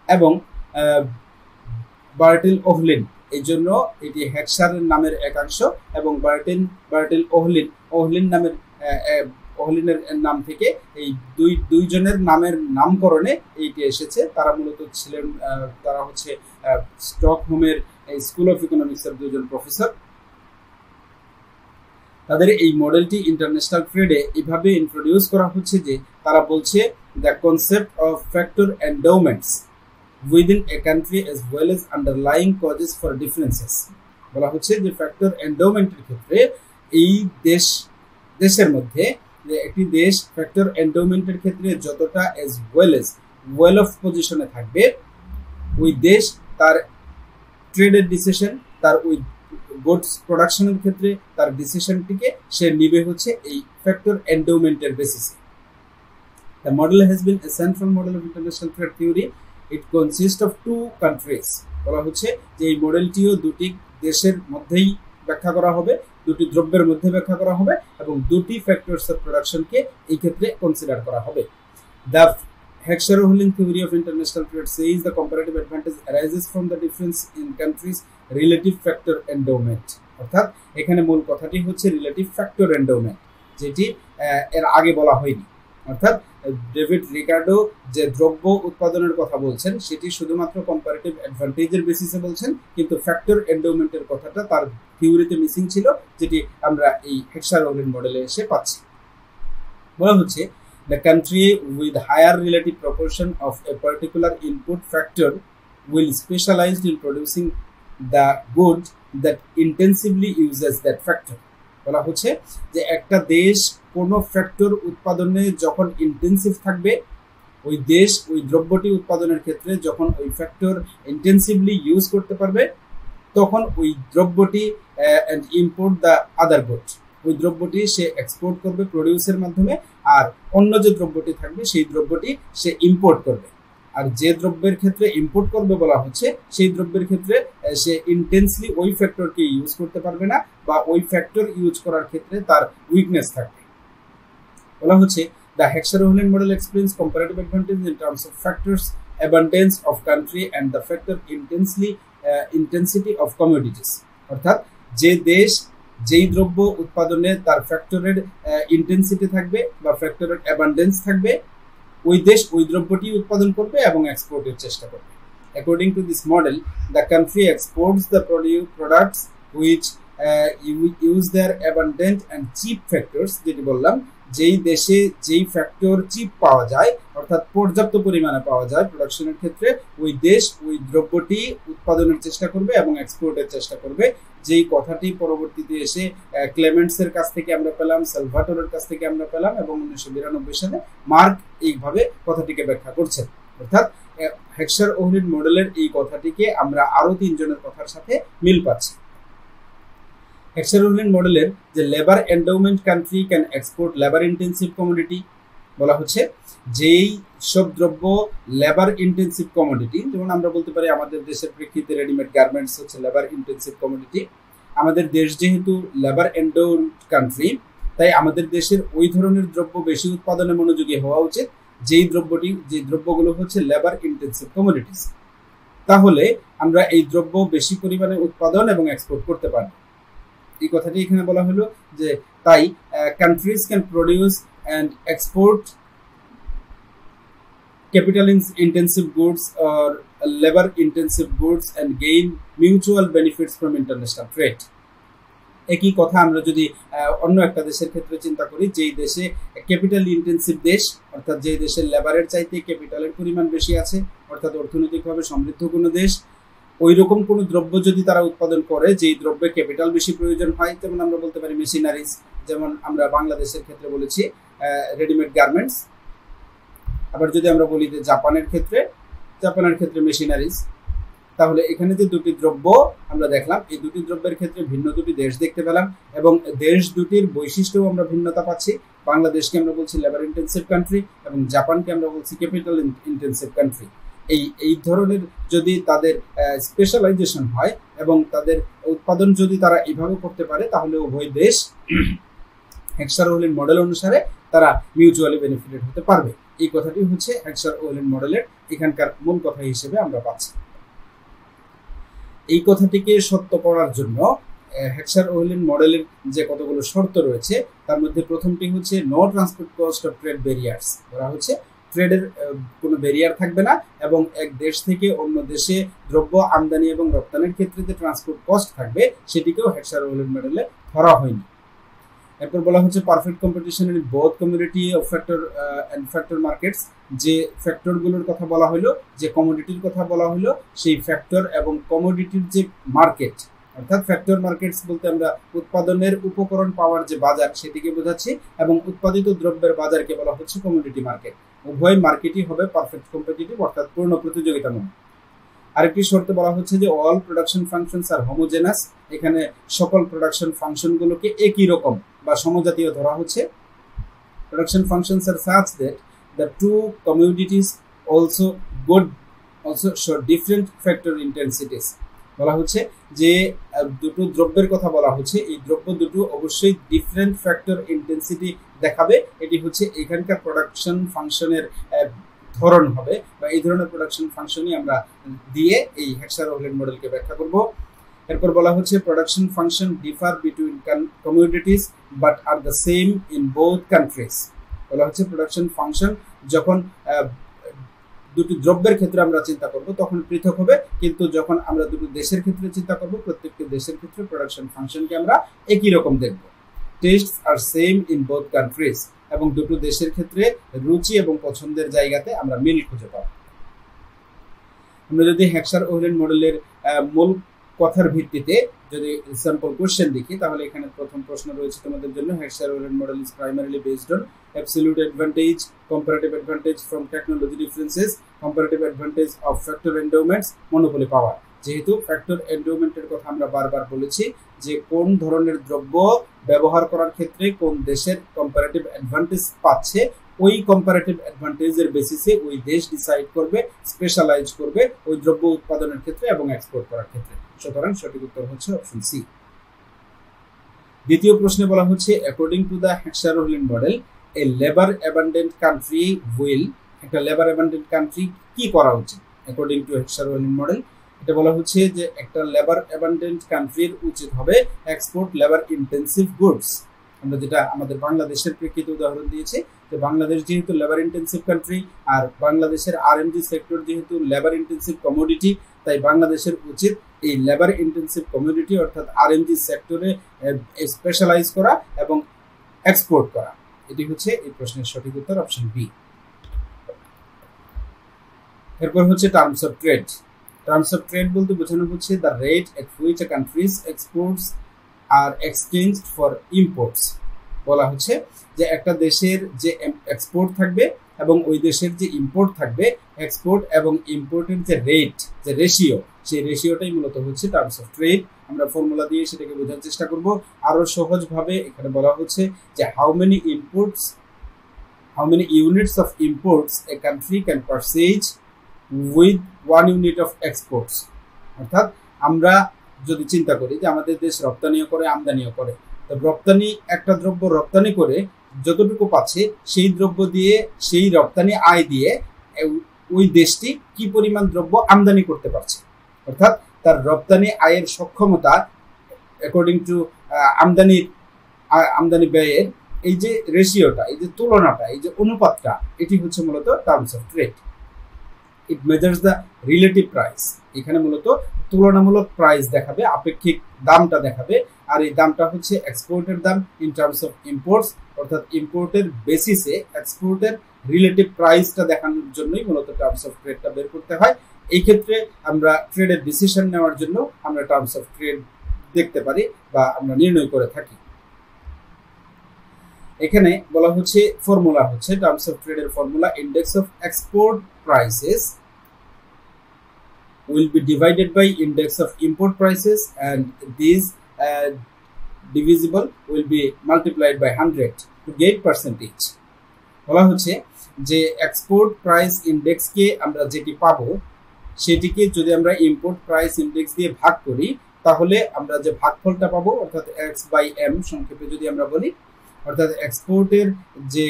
A: এবং বার্টিল ওহলিন, এই জন্য এটি হেক্সারের নামের একাংশ, এবং বার্টিল ওহলিনের নাম থেকে এই দুইজনের নামের নামকরণে এইটি এসেছে। তারা মূলত ছিলেন, তারা হচ্ছে স্টকহোমের স্কুল অফ ইকোনমিক্সের দুজন প্রফেসর। তাদের এই মডেলটি ইন্টারন্যাশনাল ট্রেডে এভাবে ইন্ট্রোডিউস করা হচ্ছে যে তারা বলছে the concept of factor endowments within a country as well as underlying causes for differences. বলা হচ্ছে যে ফ্যাক্টর এন্ডোমেন্টের ক্ষেত্রে এই দেশের মধ্যে একটি দেশ ফ্যাক্টর এন্ডোমেন্টের ক্ষেত্রে যতটা এজ ওয়েল অফ পজিশনে থাকবে, ওই দেশ তার ট্রেডের ডিসিশন, তার ওই গুডস প্রোডাকশনের ক্ষেত্রে তার ডিসিশনটিকে সে নিবে হচ্ছে এই ফ্যাক্টর এন্ডোমেন্টের বেসিসে। The model has been a central model of international trade theory. It consists of two countries. বলা হচ্ছে যে এই মডেলটিও দুটি দেশের মধ্যেই ব্যাখ্যা করা হবে, দুটি দ্রব্যের মধ্যে ব্যাখ্যা করা হবে, এবং দুটি ফ্যাক্টরস অফ প্রোডাকশনকে এই ক্ষেত্রে কনসিডার করা হবে। The Heckscher-Ohlin theory of international trade says the comparative advantage arises from the difference in countries' relative factor endowment. অর্থাৎ এখানে মূল কথাটি হচ্ছে রিলেটিভ ফ্যাক্টর এন্ডোমেন্ট, যেটি এর আগে বলা হয়নি। অর্থাৎ ডেভিড রিকার্ডো যে দ্রব্য উৎপাদনের কথা বলছেন সেটি শুধুমাত্র কম্পারেটিভ অ্যাডভান্টেজের বেসিসে বলছেন, কিন্তু ফ্যাক্টর এন্ডোমেন্টের কথাটা তার থিওরিতে মিসিং ছিল, যেটি আমরা এই হেক্সার-ওহলিন মডেলে এসে পাচ্ছি। বলা হচ্ছে the country with higher relative proportion of a particular input factor will specialize in producing the good that intensively uses that factor. বলা হচ্ছে যে একটা দেশ কোনো ফ্যাক্টর উৎপাদনে যখন ইন্টেন্সিভ থাকবে, ওই দেশ ওই দ্রব্যটি উৎপাদনের ক্ষেত্রে যখন ওই ফ্যাক্টর ইন্টেন্সিভলি ইউজ করতে পারবে, তখন ওই দ্রব্যটি and import the other good, ওই দ্রব্যটি সে এক্সপোর্ট করবে প্রডিউসের মাধ্যমে, আর অন্য যে দ্রব্যটি থাকবে সেই দ্রব্যটি সে ইম্পোর্ট করবে। আর যে দ্রব্যের ক্ষেত্রে ইম্পোর্ট করবে বলা হচ্ছে, সেই দ্রব্যের ক্ষেত্রে সে ইন্টেন্সলি ওই ফ্যাক্টরকে ইউজ করতে পারবে না, বা ওই ফ্যাক্টর ইউজ করার ক্ষেত্রে তার উইকনেস থাকবে। বলা হচ্ছে the Heckscher Ohlin model explains comparative advantage in terms of factors abundance of country and the factor intensity of commodities. অর্থাৎ যে দেশ যেই দ্রব্য উৎপাদনে তার ফ্যাক্টরের ইন্টেন্সিটি থাকবে বা ফ্যাক্টরের অ্যাবান্ডেন্স থাকবে, ওই দেশ ওই দ্রব্যটি উৎপাদন করবে এবং এক্সপোর্টের চেষ্টা করবে। According to this model, the country exports the products which use their abundant and cheap factors, যেটি বললাম, যেই দেশে যেই ফ্যাক্টর চিপ পাওয়া যায়, অর্থাৎ পর্যাপ্ত পরিমাণে পাওয়া যায় প্রোডাকশনের ক্ষেত্রে, ওই দেশ ওই দ্রব্যটি উৎপাদনের চেষ্টা করবে এবং এক্সপোর্টের চেষ্টা করবে। যেই কথাটি পরবর্তীতে এসে ক্লেমেন্টসের কাছ থেকে আমরা পেলাম, সালভাটোরের কাছ থেকে আমরা পেলাম, এবং 1992 সালে মার্ক এইভাবে কথাটিকে ব্যাখ্যা করছেন। অর্থাৎ হেক্সার-ওহলিন মডেলের এই কথাটিকে আমরা আরো তিনজনের কথার সাথে মিল পাচ্ছি। হেক্সার-ওহলিন মডেলের যে labour endowment country can export labour intensive commodity, বলা হচ্ছে যেই সব দ্রব্য লেবার ইন্টেন্সিভ কমোডিটি, যেমন আমরা বলতে পারি আমাদের দেশের প্রেক্ষিতে রেডিমেড গার্মেন্টস হচ্ছে লেবার ইন্টেন্সিভ কমোডিটি। আমাদের দেশ যেহেতু লেবার এন্ডোমেন্ট কান্ট্রি, তাই আমাদের দেশের ওই ধরনের দ্রব্য বেশি উৎপাদনে মনোযোগী হওয়া উচিত যে দ্রব্যগুলো হচ্ছে লেবার ইন্টেন্সিভ কমোডিটিস। তাহলে আমরা এই দ্রব্য বেশি পরিমাণে উৎপাদন এবং এক্সপোর্ট করতে পারব। এই কথাটি এখানে বলা হলো যে তাই countries can produce and export capital intensive goods or labor intensive goods and gain mutual benefits from international trade. একই কথা আমরা যদি অন্য একটা দেশের ক্ষেত্রে চিন্তা করি, যেই দেশে ক্যাপিটাল ইন্টেন্সিভ দেশ, অর্থাৎ যেই দেশের লেবারের চাইতে ক্যাপিটালের পরিমাণ বেশি আছে, অর্থাৎ অর্থনৈতিকভাবে সমৃদ্ধ কোনো দেশ, ওই রকম কোনো দ্রব্য যদি তারা উৎপাদন করে যেই দ্রব্যে ক্যাপিটাল বেশি প্রয়োজন হয়, যেমন আমরা বলতে পারি মেশিনারিজ যেমন আমরা বাংলাদেশের ক্ষেত্রে বলেছি রেডিমেড গার্মেন্টস। আবার যদি আমরা বলি যে জাপানের ক্ষেত্রে মেশিনারিজ। তাহলে এখানে যে দুটি দ্রব্য আমরা দেখলাম, এই দুটি দ্রব্যের ক্ষেত্রে ভিন্ন দুটি দেশ দেখতে পেলাম এবং দেশ দুটির বৈশিষ্ট্যও আমরা ভিন্নতা পাচ্ছি। বাংলাদেশকে আমরা বলছি লেবার ইন্টেন্সিভ কান্ট্রি এবং জাপানকে আমরা বলছি ক্যাপিটাল ইন্টেন্সিভ কান্ট্রি। এই ধরনের যদি তাদের স্পেশালাইজেশন হয় এবং তাদের উৎপাদন যদি তারা এইভাবে করতে পারে, তাহলে উভয় দেশ হেক্সার-ওয়েল্যান্ড মডেল অনুসারে তারা মিউচুয়ালি বেনিফিটেড হতে পারবে। এই কথাটি হচ্ছে হেক্সার-ওয়েল্যান্ড মডেলের এখানকার মূল কথা হিসেবে আমরা পাচ্ছি। এই কথাটিকে সত্য করার জন্য হেক্সার-ওয়েল্যান্ড মডেলের যে কতগুলো শর্ত রয়েছে, তার মধ্যে প্রথমটি হচ্ছে no transport cost of trade barriers. ধরা হচ্ছে ট্রেডের কোনো ব্যারিয়ার থাকবে না এবং এক দেশ থেকে অন্য দেশে দ্রব্য আমদানি এবং রপ্তানির ক্ষেত্রে যে ট্রান্সপোর্ট কস্ট থাকবে সেটিকেও হেক্সার-ওয়েল্যান্ড মডেলে ধরা হয়নি। এরপর বলা হচ্ছে perfect competition in both community of factor and factor markets. যে ফ্যাক্টরগুলোর কথা বলা হলো, যে কমোডিটির কথা বলা হলো, সেই ফ্যাক্টর এবং কমোডিটির যে মার্কেট, অর্থাৎ ফ্যাক্টর মার্কেটস বলতে আমরা উৎপাদনের উপকরণ পাওয়ার যে বাজার সেটিকে বোঝাচ্ছি এবং উৎপাদিত দ্রব্যের বাজারকে বলা হচ্ছে কমোডিটি মার্কেট। উভয় মার্কেটই হবে পারফেক্ট কম্পিটিটিভ অর্থাৎ পূর্ণ প্রতিযোগিতামূলক। আরেকটি শর্তে বলা হচ্ছে যে অল প্রোডাকশন ফাংশনস আর হোমোজেনাস। এখানে সকল প্রোডাকশন ফাংশনগুলোকে একই রকম বা সমজাতীয় ধরা হচ্ছে। প্রোডাকশন ফাংশনস আর such that the two communities also show different factor intensities. বলা হচ্ছে যে দুটো দ্রব্যের কথা বলা হচ্ছে, এই দ্রব্য দুটো অবশ্যই ডিফারেন্ট ফ্যাক্টর ইন্টেন্সিটি দেখাবে। এটি হচ্ছে এখানকার প্রোডাকশন ফাংশনের ধরন হবে বা এই ধরনের প্রোডাকশন ফাংশনই আমরা দিয়ে এই হেক্সার-ওয়েল্যান্ড মডেলকে ব্যাখ্যা করব। এরপর বলা হচ্ছে production function differ between communities but are the same in both countries. বলা হচ্ছে প্রোডাকশন ফাংশন যখন দুটি দ্রব্যের ক্ষেত্রে আমরা চিন্তা করব তখন পৃথক হবে, কিন্তু যখন আমরা দুটো দেশের ক্ষেত্রে চিন্তা করব প্রত্যেকটি দেশের ক্ষেত্রে প্রোডাকশন ফাংশনকে আমরা একই রকম দেখব। Tastes are same in both countries, এবং দুটো দেশের ক্ষেত্রে রুচি এবং পছন্দের জায়গাতে আমরা মিল খুঁজে পাব। আমরা যদি হেক্সার-ওয়েল্যান্ড মডেলের মূল কথার ভিত্তিতে যদি স্যাম্পল কোশ্চেন দেখি, তাহলে এখানে প্রথম প্রশ্ন রয়েছে তোমাদের জন্য, Heckscher Ohlin model is primarily based on absolute advantage, comparative advantage from technology differences, comparative advantage of factor endowments, monopoly power. যেহেতু ফ্যাক্টর এন্ডোমেন্টের কথা আমরা বারবার বলেছি যে কোন ধরনের দ্রব্য ব্যবহার করার ক্ষেত্রে কোন দেশের কম্পারেটিভ অ্যাডভান্টেজ পাচ্ছে, ওই কম্পারেটিভ অ্যাডভান্টেজের বেসিসে ওই দেশ ডিসাইড করবে, স্পেশালাইজ করবে ওই দ্রব্য উৎপাদনের ক্ষেত্রে এবং এক্সপোর্ট করার ক্ষেত্রে। সুতরাং সঠিক উত্তর হচ্ছে অপশন সি। দ্বিতীয় প্রশ্নে বলা হচ্ছে according to the Heckscher Ohlin model a labour abundant country will, একটা লেবার অ্যাবান্ডেন্ট কান্ট্রি কি করা উচিত অ্যাকর্ডিং টু হেক্সার-ওয়েল্যান্ড মডেল? এটা বলা হচ্ছে যে একটা লেবার অ্যাবান্ডেন্ট কান্ট্রির উচিত হবে এক্সপোর্ট লেবার ইন্টেন্সিভ গুডস। আমরা যেটা আমাদের বাংলাদেশের প্রেক্ষিতে উদাহরণ দিয়েছি যে বাংলাদেশ যেহেতু লেবার ইন্টেন্সিভ কান্ট্রি আর বাংলাদেশের আরএমজি সেক্টর যেহেতু লেবার ইন্টেন্সিভ কমোডিটি, তাই বাংলাদেশের উচিত এই লেবার ইন্টেন্সিভ কমোডিটি অর্থাৎ আরএমজি সেক্টরে স্পেশালাইজ করা এবং এক্সপোর্ট করা। এটি হচ্ছে এই প্রশ্নের সঠিক উত্তর, অপশন বি। এরপর হচ্ছে terms of trade. Terms of trade বলতে বোঝানো হচ্ছে the rate at which a countries exports are exchanged for imports. বলা হচ্ছে যে একটা দেশের যে এক্সপোর্ট থাকবে এবং ওই দেশের যে ইম্পোর্ট থাকবে, এক্সপোর্ট এবং ইম্পোর্টের যে রেট, যে রেশিও, সেই রেশিওটাই মূলত হচ্ছে টার্মস অফ ট্রেড। আমরা ফর্মুলা দিয়ে সেটাকে বোঝার চেষ্টা করব আরো সহজভাবে। এখানে বলা হচ্ছে যে how many units of imports a country can purchase with 1 unit of exports. অর্থাৎ আমরা যদি চিন্তা করি যে আমাদের দেশ রপ্তানিও করে আমদানিও করে, তো রপ্তানি একটা দ্রব্য রপ্তানি করে যতটুকু পাচ্ছে সেই দ্রব্য দিয়ে, সেই রপ্তানি আয় দিয়ে ওই দেশটি কি পরিমাণ দ্রব্য আমদানি করতে পারছে, অর্থাৎ তার রপ্তানি আয়ের সক্ষমতা অ্যাকর্ডিং টু আমদানি ব্যয়ের এই যে রেশিওটা, এই যে তুলনাটা, এই যে অনুপাতটা, এটি হচ্ছে মূলত terms of trade. It measures the relative price. এখানে মূলত তুলনামূলক প্রাইস দেখাবে, আপেক্ষিক দামটা দেখাবে, আর এই দামটা হচ্ছে এক্সপোর্টের দাম ইন টার্মস অফ ইম্পোর্টস, অর্থাৎ ইম্পোর্টের বেসিসে এক্সপোর্টের রিলেটিভ প্রাইসটা দেখানোর জন্যই মূলত টার্মস অফ ট্রেডটা বের করতে হয়। এই ক্ষেত্রে আমরা ট্রেডের ডিসিশন নেওয়ার জন্য আমরা টার্মস অফ ট্রেড দেখতে পারি বা আমরা নির্ণয় করে থাকি। এখানে বলা হচ্ছে ফর্মুলা হচ্ছে টার্মস অফ ট্রেডের formula, index of export prices will be divided by index of import prices and these divisible will be multiplied by 100 to get percentage. বলা হচ্ছে যে এক্সপোর্ট প্রাইস ইন্ডেক্সকে আমরা যেটি পাবো সেটিকে যদি আমরা ইম্পোর্ট প্রাইস ইন্ডেক্স দিয়ে ভাগ করি তাহলে আমরা যে ভাগফলটা পাবো অর্থাৎ x/m সংক্ষেপে যদি আমরা বলি, অর্থাৎ এক্সপোর্টের যে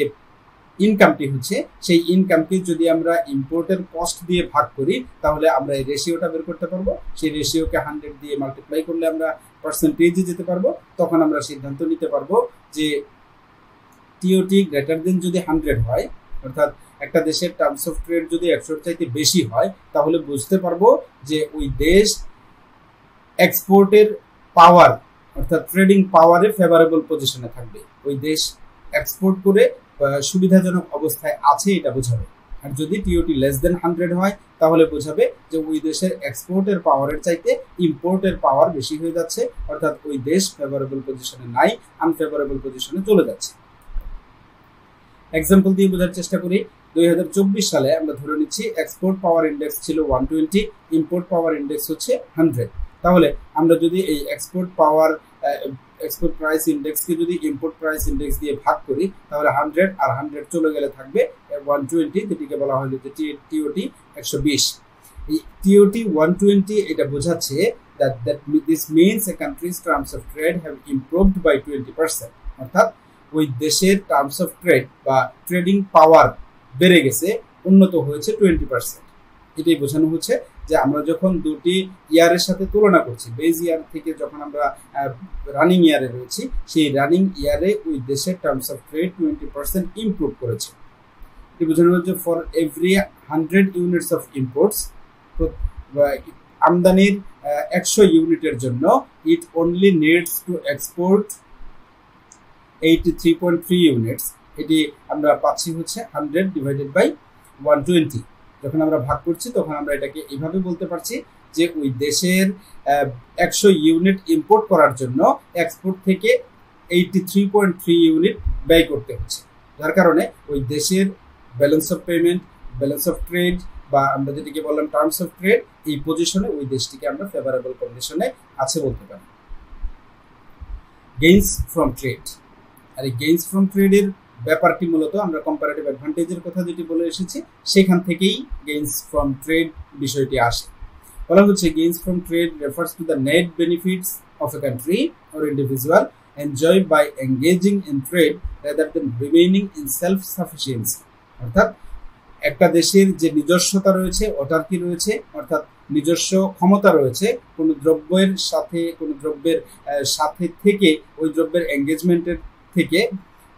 A: ইনকামটি হচ্ছে সেই ইনকামকে যদি আমরা ইম্পোর্টের কস্ট দিয়ে ভাগ করি তাহলে আমরা এই রেশিওটা বের করতে পারবো। সেই রেশিওকে 100 দিয়ে মাল্টিপ্লাই করলে আমরা পার্সেন্টেজে যেতে পারবো। তখন আমরা সিদ্ধান্ত নিতে পারবো যে টিওটি গ্রেটার দেন যদি 100 হয়, অর্থাৎ একটা দেশের টার্মস অফ ট্রেড যদি 100 চাইতে বেশি হয় তাহলে বুঝতে পারবো যে ওই দেশ এক্সপোর্টের পাওয়ার অর্থাৎ ট্রেডিং পাওয়ারে ফেভারেবল পজিশনে থাকবে, ওই দেশ এক্সপোর্ট করে সুবিধাজনক অবস্থায় আছে এটা বোঝাবে। আর যদি টিওটি লেস দেন 100 হয় তাহলে বোঝাবে যে ওই দেশের এক্সপোর্টের পাওয়ারের চাইতে ইম্পোর্টের পাওয়ার বেশি হয়ে যাচ্ছে, অর্থাৎ ওই দেশ ফেভারেবল পজিশনে নাই, আনফেভারেবল পজিশনে চলে যাচ্ছে। এক্সাম্পল দিয়ে বোঝার চেষ্টা করি। 2024 সালে আমরা ধরে নিচ্ছি এক্সপোর্ট পাওয়ার ইন্ডেক্স ছিল 120, ইম্পোর্ট পাওয়ার ইন্ডেক্স হচ্ছে 100। তাহলে আমরা যদি এই এক্সপোর্ট প্রাইস ইন্ডেক্সকে যদি ইম্পোর্ট প্রাইস ইন্ডেক্স দিয়ে ভাগ করি তাহলে 100 আর 100 চলে গেলে থাকবে 120, যেটিকে বলা হয় যে টিওটি 120। এই টিওটি 120 এটা বোঝাচ্ছে that this means a country's terms of trade have improved by 20%, অর্থাৎ ওই দেশের টার্মস অফ ট্রেড বা ট্রেডিং পাওয়ার বেড়ে গেছে, উন্নত হয়েছে 20%। এটাই বোঝানো হচ্ছে যে আমরা যখন দুটি ইয়ারের সাথে তুলনা করছি, বেজ ইয়ার থেকে যখন আমরা রানিং ইয়ারে রয়েছি, সেই রানিং ইয়ারে ওই দেশের টার্মস অফ ট্রেড 20% ইমপ্রুভ করেছে। এটি বোঝানো হচ্ছে for every 100 units of imports, আমদানির 100 ইউনিটের জন্য ইট only needs to export 83.3 units. এটি আমরা পাচ্ছি হচ্ছে 100 ডিভাইডেড বাই 120। যখন আমরা ভাগ করছি তখন আমরা এটাকে এইভাবে বলতে পারছি যে ওই দেশের 100 ইউনিট ইম্পোর্ট করার জন্য এক্সপোর্ট থেকে 83.3 ইউনিট ব্যয় করতে হচ্ছে, যার কারণে ওই দেশের balance of payment, balance of trade বা আমরা যেটিকে বললাম টার্মস অফ ট্রেড, এই পজিশনে ওই দেশটিকে আমরা ফেভারেবল কন্ডিশনে আছে বলতে পারি। গেইনস ফ্রম ট্রেড, আর এই গেইনস ফ্রম ট্রেডের ব্যাপারটি মূলত আমরা কম্পারেটিভ অ্যাডভান্টেজের কথা যেটি বলে এসেছি সেখান থেকেই গেইনস ফ্রম ট্রেড বিষয়টি আসে। বলা হচ্ছে gains from trade refers to the net benefits of a country or individual enjoy by engaging in trade rather than remaining in self sufficiency, অর্থাৎ একটা দেশের যে নিজস্বতা রয়েছে, অটার্কি রয়েছে, অর্থাৎ নিজস্ব ক্ষমতা রয়েছে, কোনো দ্রব্যের সাথে থেকে ওই দ্রব্যের এঙ্গেজমেন্টের থেকে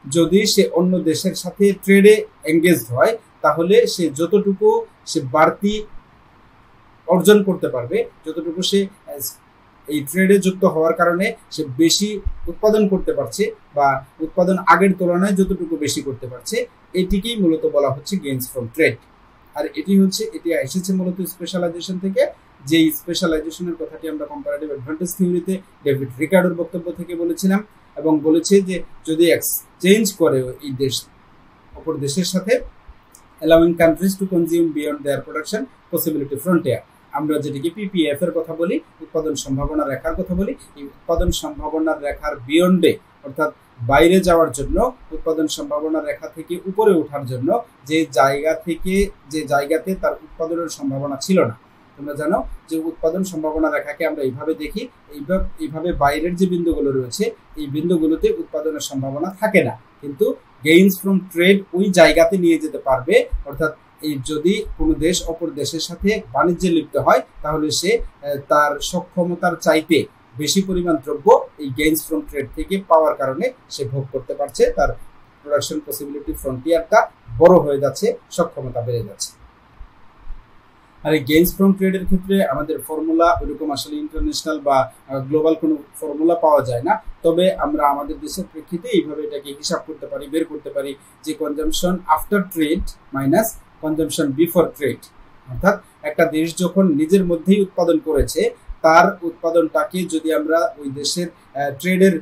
A: যদি সে অন্য দেশের সাথে ট্রেডে এঙ্গেজ হয় তাহলে সে যতটুকু সে বাড়তি অর্জন করতে পারবে, যতটুকু সে এই ট্রেডে যুক্ত হওয়ার কারণে সে বেশি উৎপাদন করতে পারছে বা উৎপাদন আগের তুলনায় যতটুকু বেশি করতে পারছে, এটিকেই মূলত বলা হচ্ছে গেইনস ফ্রম ট্রেড। আর এটি এসেছে মূলত স্পেশালাইজেশন থেকে, যেই স্পেশালাইজেশনের কথাটি আমরা কম্পারেটিভ অ্যাডভান্টেজ থিওরিতে ডেভিড রিকার্ডোর বক্তব্য থেকে বলেছিলাম, এবং বলেছে যে যদি এক্সচেঞ্জ করে এই দেশ অপর দেশের সাথে, allowing countries to consume beyond their production possibility frontier, আমরা যেটিকে পিপিএফ এর কথা বলি, উৎপাদন সম্ভাবনা রেখার কথা বলি। এই উৎপাদন সম্ভাবনার রেখার বিয়ন্ডে অর্থাৎ বাইরে যাওয়ার জন্য, উৎপাদন সম্ভাবনার রেখা থেকে উপরে ওঠার জন্য যে জায়গাতে তার উৎপাদনের সম্ভাবনা ছিল না। তোমরা জানো যে উৎপাদন সম্ভাবনা রেখাকে আমরা এইভাবে দেখি, এইভাবে বাইরের যে বিন্দুগুলো রয়েছে এই বিন্দুগুলোতে উৎপাদনের সম্ভাবনা থাকে না, কিন্তু গেইনস ফ্রম ট্রেড ওই জায়গাতে নিয়ে যেতে পারবে। অর্থাৎ এই যদি কোনো দেশ অপর দেশের সাথে বাণিজ্যে লিপ্ত হয় তাহলে সে তার সক্ষমতার চাইতে বেশি পরিমাণ দ্রব্য এই গেইনস ফ্রম ট্রেড থেকে পাওয়ার কারণে সে ভোগ করতে পারছে, তার প্রোডাকশন পসিবিলিটি ফ্রন্টিয়ারটা বড় হয়ে যাচ্ছে, সক্ষমতা বেড়ে যাচ্ছে। আর এই গেইনস ফ্রম ট্রেডের ক্ষেত্রে আমাদের ফর্মুলা ওইরকম আসলে ইন্টারন্যাশনাল বা গ্লোবাল কোনো ফর্মুলা পাওয়া যায় না, তবে আমরা আমাদের দেশের প্রেক্ষিতে এইভাবে এটাকে হিসাব করতে পারি, বের করতে পারি যে consumption after trade minus consumption before trade, অর্থাৎ একটা দেশ যখন নিজের মধ্যেই উৎপাদন করেছে তার উৎপাদনটাকে যদি আমরা ওই দেশের ট্রেডের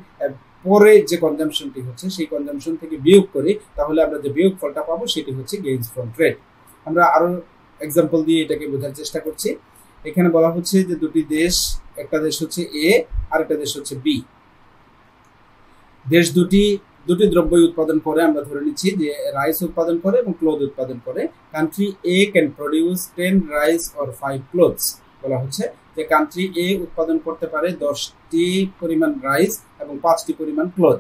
A: পরে যে কনজাম্পশনটি হচ্ছে সেই কনজাম্পশন থেকে বিয়োগ করি, তাহলে আমরা যে বিয়োগ ফলটা পাবো সেটি হচ্ছে গেইনস ফ্রম ট্রেড। আমরা আরো এক্সাম্পল দিয়ে এটাকে বোঝার চেষ্টা করছি। এখানে বলা হচ্ছে যে দুটি দেশ, একটা দেশ হচ্ছে এ আর একটা দেশ হচ্ছে বি। দেশ দুটি দ্রব্যই উৎপাদন করে, আমরা ধরে নিচ্ছি যে রাইস উৎপাদন করে এবং ক্লোথ উৎপাদন করে। Country A can produce 10 rice or 5 clothes. বলা হচ্ছে যে কান্ট্রি এ উৎপাদন করতে পারে 10টি পরিমাণ রাইস এবং 5টি পরিমাণ ক্লোথ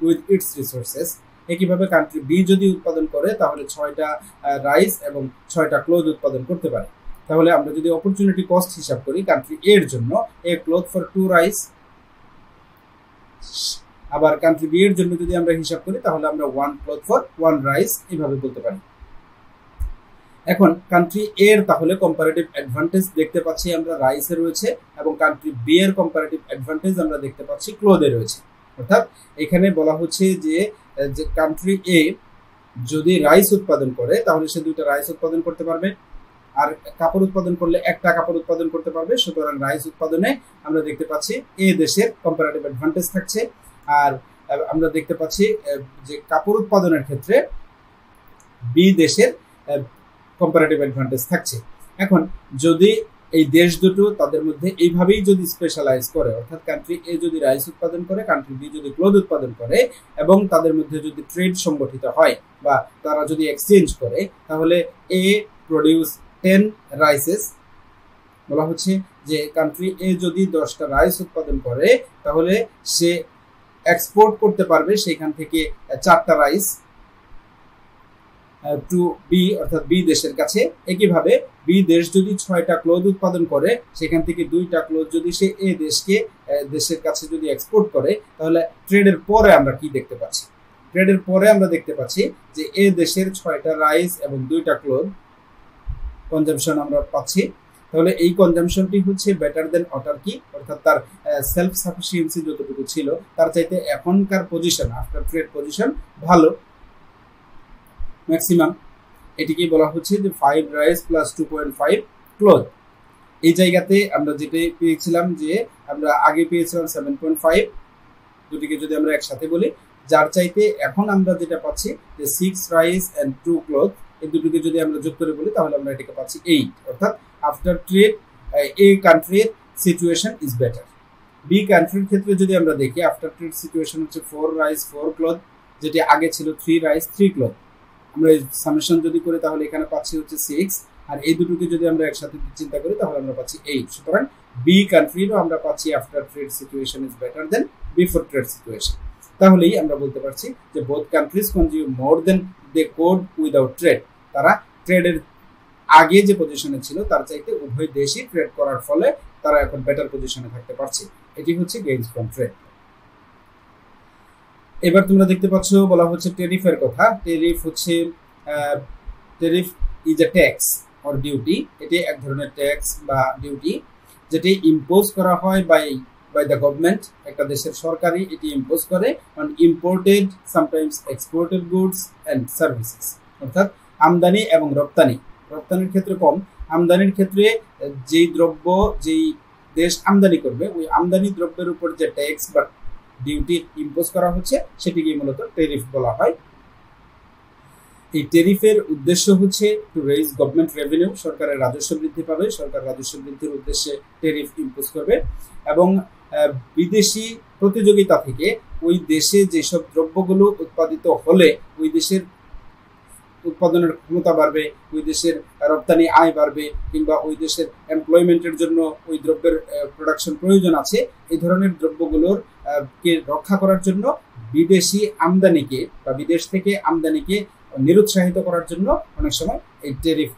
A: উইথ ইটস রিসোর্সেস। একইভাবে কান্ট্রি বি যদি উৎপাদন করে তাহলে 6টা রাইস এবং 6টা ক্লোথ উৎপাদন করতে পারে। তাহলে আমরা যদি অপরচুনিটি কস্ট হিসাব করি কান্ট্রি এ এর জন্য, এ ক্লোথ ফর 2 রাইস, আবার কান্ট্রি বি এর জন্য যদি আমরা হিসাব করি তাহলে আমরা 1 ক্লথ ফর 1 রাইস এইভাবে বলতে পারি। এখন কান্ট্রি এ এর তাহলে কম্পারেটিভ অ্যাডভান্টেজ দেখতে পাচ্ছি আমরা রাইসে রয়েছে, এবং কান্ট্রি বি এর কম্পারেটিভ অ্যাডভান্টেজ আমরা দেখতে পাচ্ছি ক্লোথে রয়েছে। অর্থাৎ এখানে বলা হচ্ছে যে কান্ট্রি এ যদি রাইস উৎপাদন করে তাহলে সে 2টা রাইস উৎপাদন করতে পারবে, আর কাপড় উৎপাদন করলে একটা কাপড় উৎপাদন করতে পারবে। সুতরাং রাইস উৎপাদনে আমরা দেখতে পাচ্ছি এ দেশের কম্পারেটিভ অ্যাডভান্টেজ থাকছে, আর আমরা দেখতে পাচ্ছি যে কাপড় উৎপাদনের ক্ষেত্রে বি দেশের কম্পারেটিভ অ্যাডভান্টেজ থাকছে। এখন যদি এই দেশ দুটো তাদের মধ্যে এইভাবেই যদি স্পেশালাইজ করে, অর্থাৎ কান্ট্রি এ যদি রাইস উৎপাদন করে, কান্ট্রি বি যদি ক্লোথ উৎপাদন করে, এবং তাদের মধ্যে যদি ট্রেড সংগঠিত হয় বা তারা যদি এক্সচেঞ্জ করে, তাহলে এ প্রডিউস 10 রাইসেস। বলা হচ্ছে যে কান্ট্রি এ যদি 10টা রাইস উৎপাদন করে তাহলে সে এক্সপোর্ট করতে পারবে সেখান থেকে 4টা রাইস টু বি, অর্থাৎ বি দেশের কাছে। একইভাবে বি দেশ যদি 6টা ক্লোথ উৎপাদন করে সেখান থেকে 2টা ক্লোথ যদি সে এ দেশের কাছে যদি এক্সপোর্ট করে, তাহলে ট্রেডের পরে আমরা কি দেখতে পাচ্ছি? ট্রেডের পরে আমরা দেখতে পাচ্ছি যে এ দেশের 6টা রাইস এবং 2টা ক্লোথ কনজাম্পশন আমরা পাচ্ছি। তাহলে এই কনজাম্পশনটি হচ্ছে বেটার দেন অটার্কি, অর্থাৎ তার সেলফ সাফিসিয়েন্সি যতটুকু ছিল তার চাইতে এখনকার পজিশন, আফটার ট্রেড পজিশন ভালো, ম্যাক্সিমাম। এটিকে বলা হচ্ছে যে 5 রাইস প্লাস 2.5 ক্লোথ। এই জায়গাতে আমরা যেটা পেয়েছিলাম যে আমরা আগে পেয়েছিলাম 7.5, দুটিকে যদি আমরা একসাথে বলি, যার চাইতে এখন আমরা যেটা পাচ্ছি যে 6 রাইস অ্যান্ড 2 ক্লোথ, এই দুটোকে যদি আমরা যোগ করে বলি তাহলে আমরা এটাকে পাচ্ছি 8। অর্থাৎ আফটার ট্রেড এ কান্ট্রির সিচুয়েশন ইজ বেটার। বি কান্ট্রির ক্ষেত্রে যদি আমরা দেখি আফটার ট্রেড সিচুয়েশন হচ্ছে 4 রাইস 4 ক্লোথ, যেটি আগে ছিল 3 রাইস 3 ক্লোথ। আমরা এই সামেশন যদি করি তাহলে এখানে পাচ্ছি হচ্ছে 6, আর এই দুটোকে যদি আমরা একসাথে চিন্তা করি তাহলে আমরা পাচ্ছি 8। সুতরাং বি কান্ট্রিরও আমরা পাচ্ছি after trade situation is better then before trade situation. তাহলেই আমরা বলতে পারছি যে বোথ কান্ট্রিজ কনজিউম মোর দেন দে কোড উইদাউট ট্রেড। তারা ট্রেডের আগে যে পজিশনে ছিল তার চাইতে উভয় দেশই ট্রেড করার ফলে তারা এখন বেটার পজিশনে থাকতে পারছে। এটি হচ্ছে গেইনস ফ্রম ট্রেড। এবার তোমরা দেখতে পাচ্ছ বলা হচ্ছে টেরিফের কথা। টেরিফ হচ্ছে tariff is a tax or duty. এটি এক ধরনের ট্যাক্স বা ডিউটি যেটি ইম্পোজ করা হয় বাই দ্য গভর্নমেন্ট, একটা দেশের সরকারই এটি ইম্পোজ করে on imported sometimes exported goods and services. অর্থাৎ আমদানি এবং রপ্তানি, রপ্তানির ক্ষেত্রে কম, আমদানির ক্ষেত্রে যেই দ্রব্য যেই দেশ আমদানি করবে ওই আমদানি দ্রব্যের উপর যে ট্যাক্স বা ডিউটি ইম্পোজ করা হচ্ছে সেটিকে মূলত টেরিফ বলা হয়। এই টেরিফের উদ্দেশ্য হচ্ছে টু রেইজ গভর্নমেন্ট রেভিনিউ, সরকারের রাজস্ব বৃদ্ধি পাবে, সরকার রাজস্ব বৃদ্ধির উদ্দেশ্যে টেরিফ ইম্পোজ করবে, এবং বিদেশি প্রতিযোগিতা থেকে ওই দেশে যেসব দ্রব্যগুলো উৎপাদিত হলে ওই দেশের উৎপাদনের ক্ষমতা বাড়বে, ওই দেশের রপ্তানি আয় বাড়বে, কিংবা ওই দেশের এমপ্লয়মেন্টের জন্য ওই দ্রব্যের প্রোডাকশন প্রয়োজন আছে, এই ধরনের দ্রব্যগুলোর কে রক্ষা করার জন্য বিদেশি আমদানিকে বা বিদেশ থেকে আমদানিকে নিরুৎসাহিত করার জন্য অনেক সময় এই টেরিফ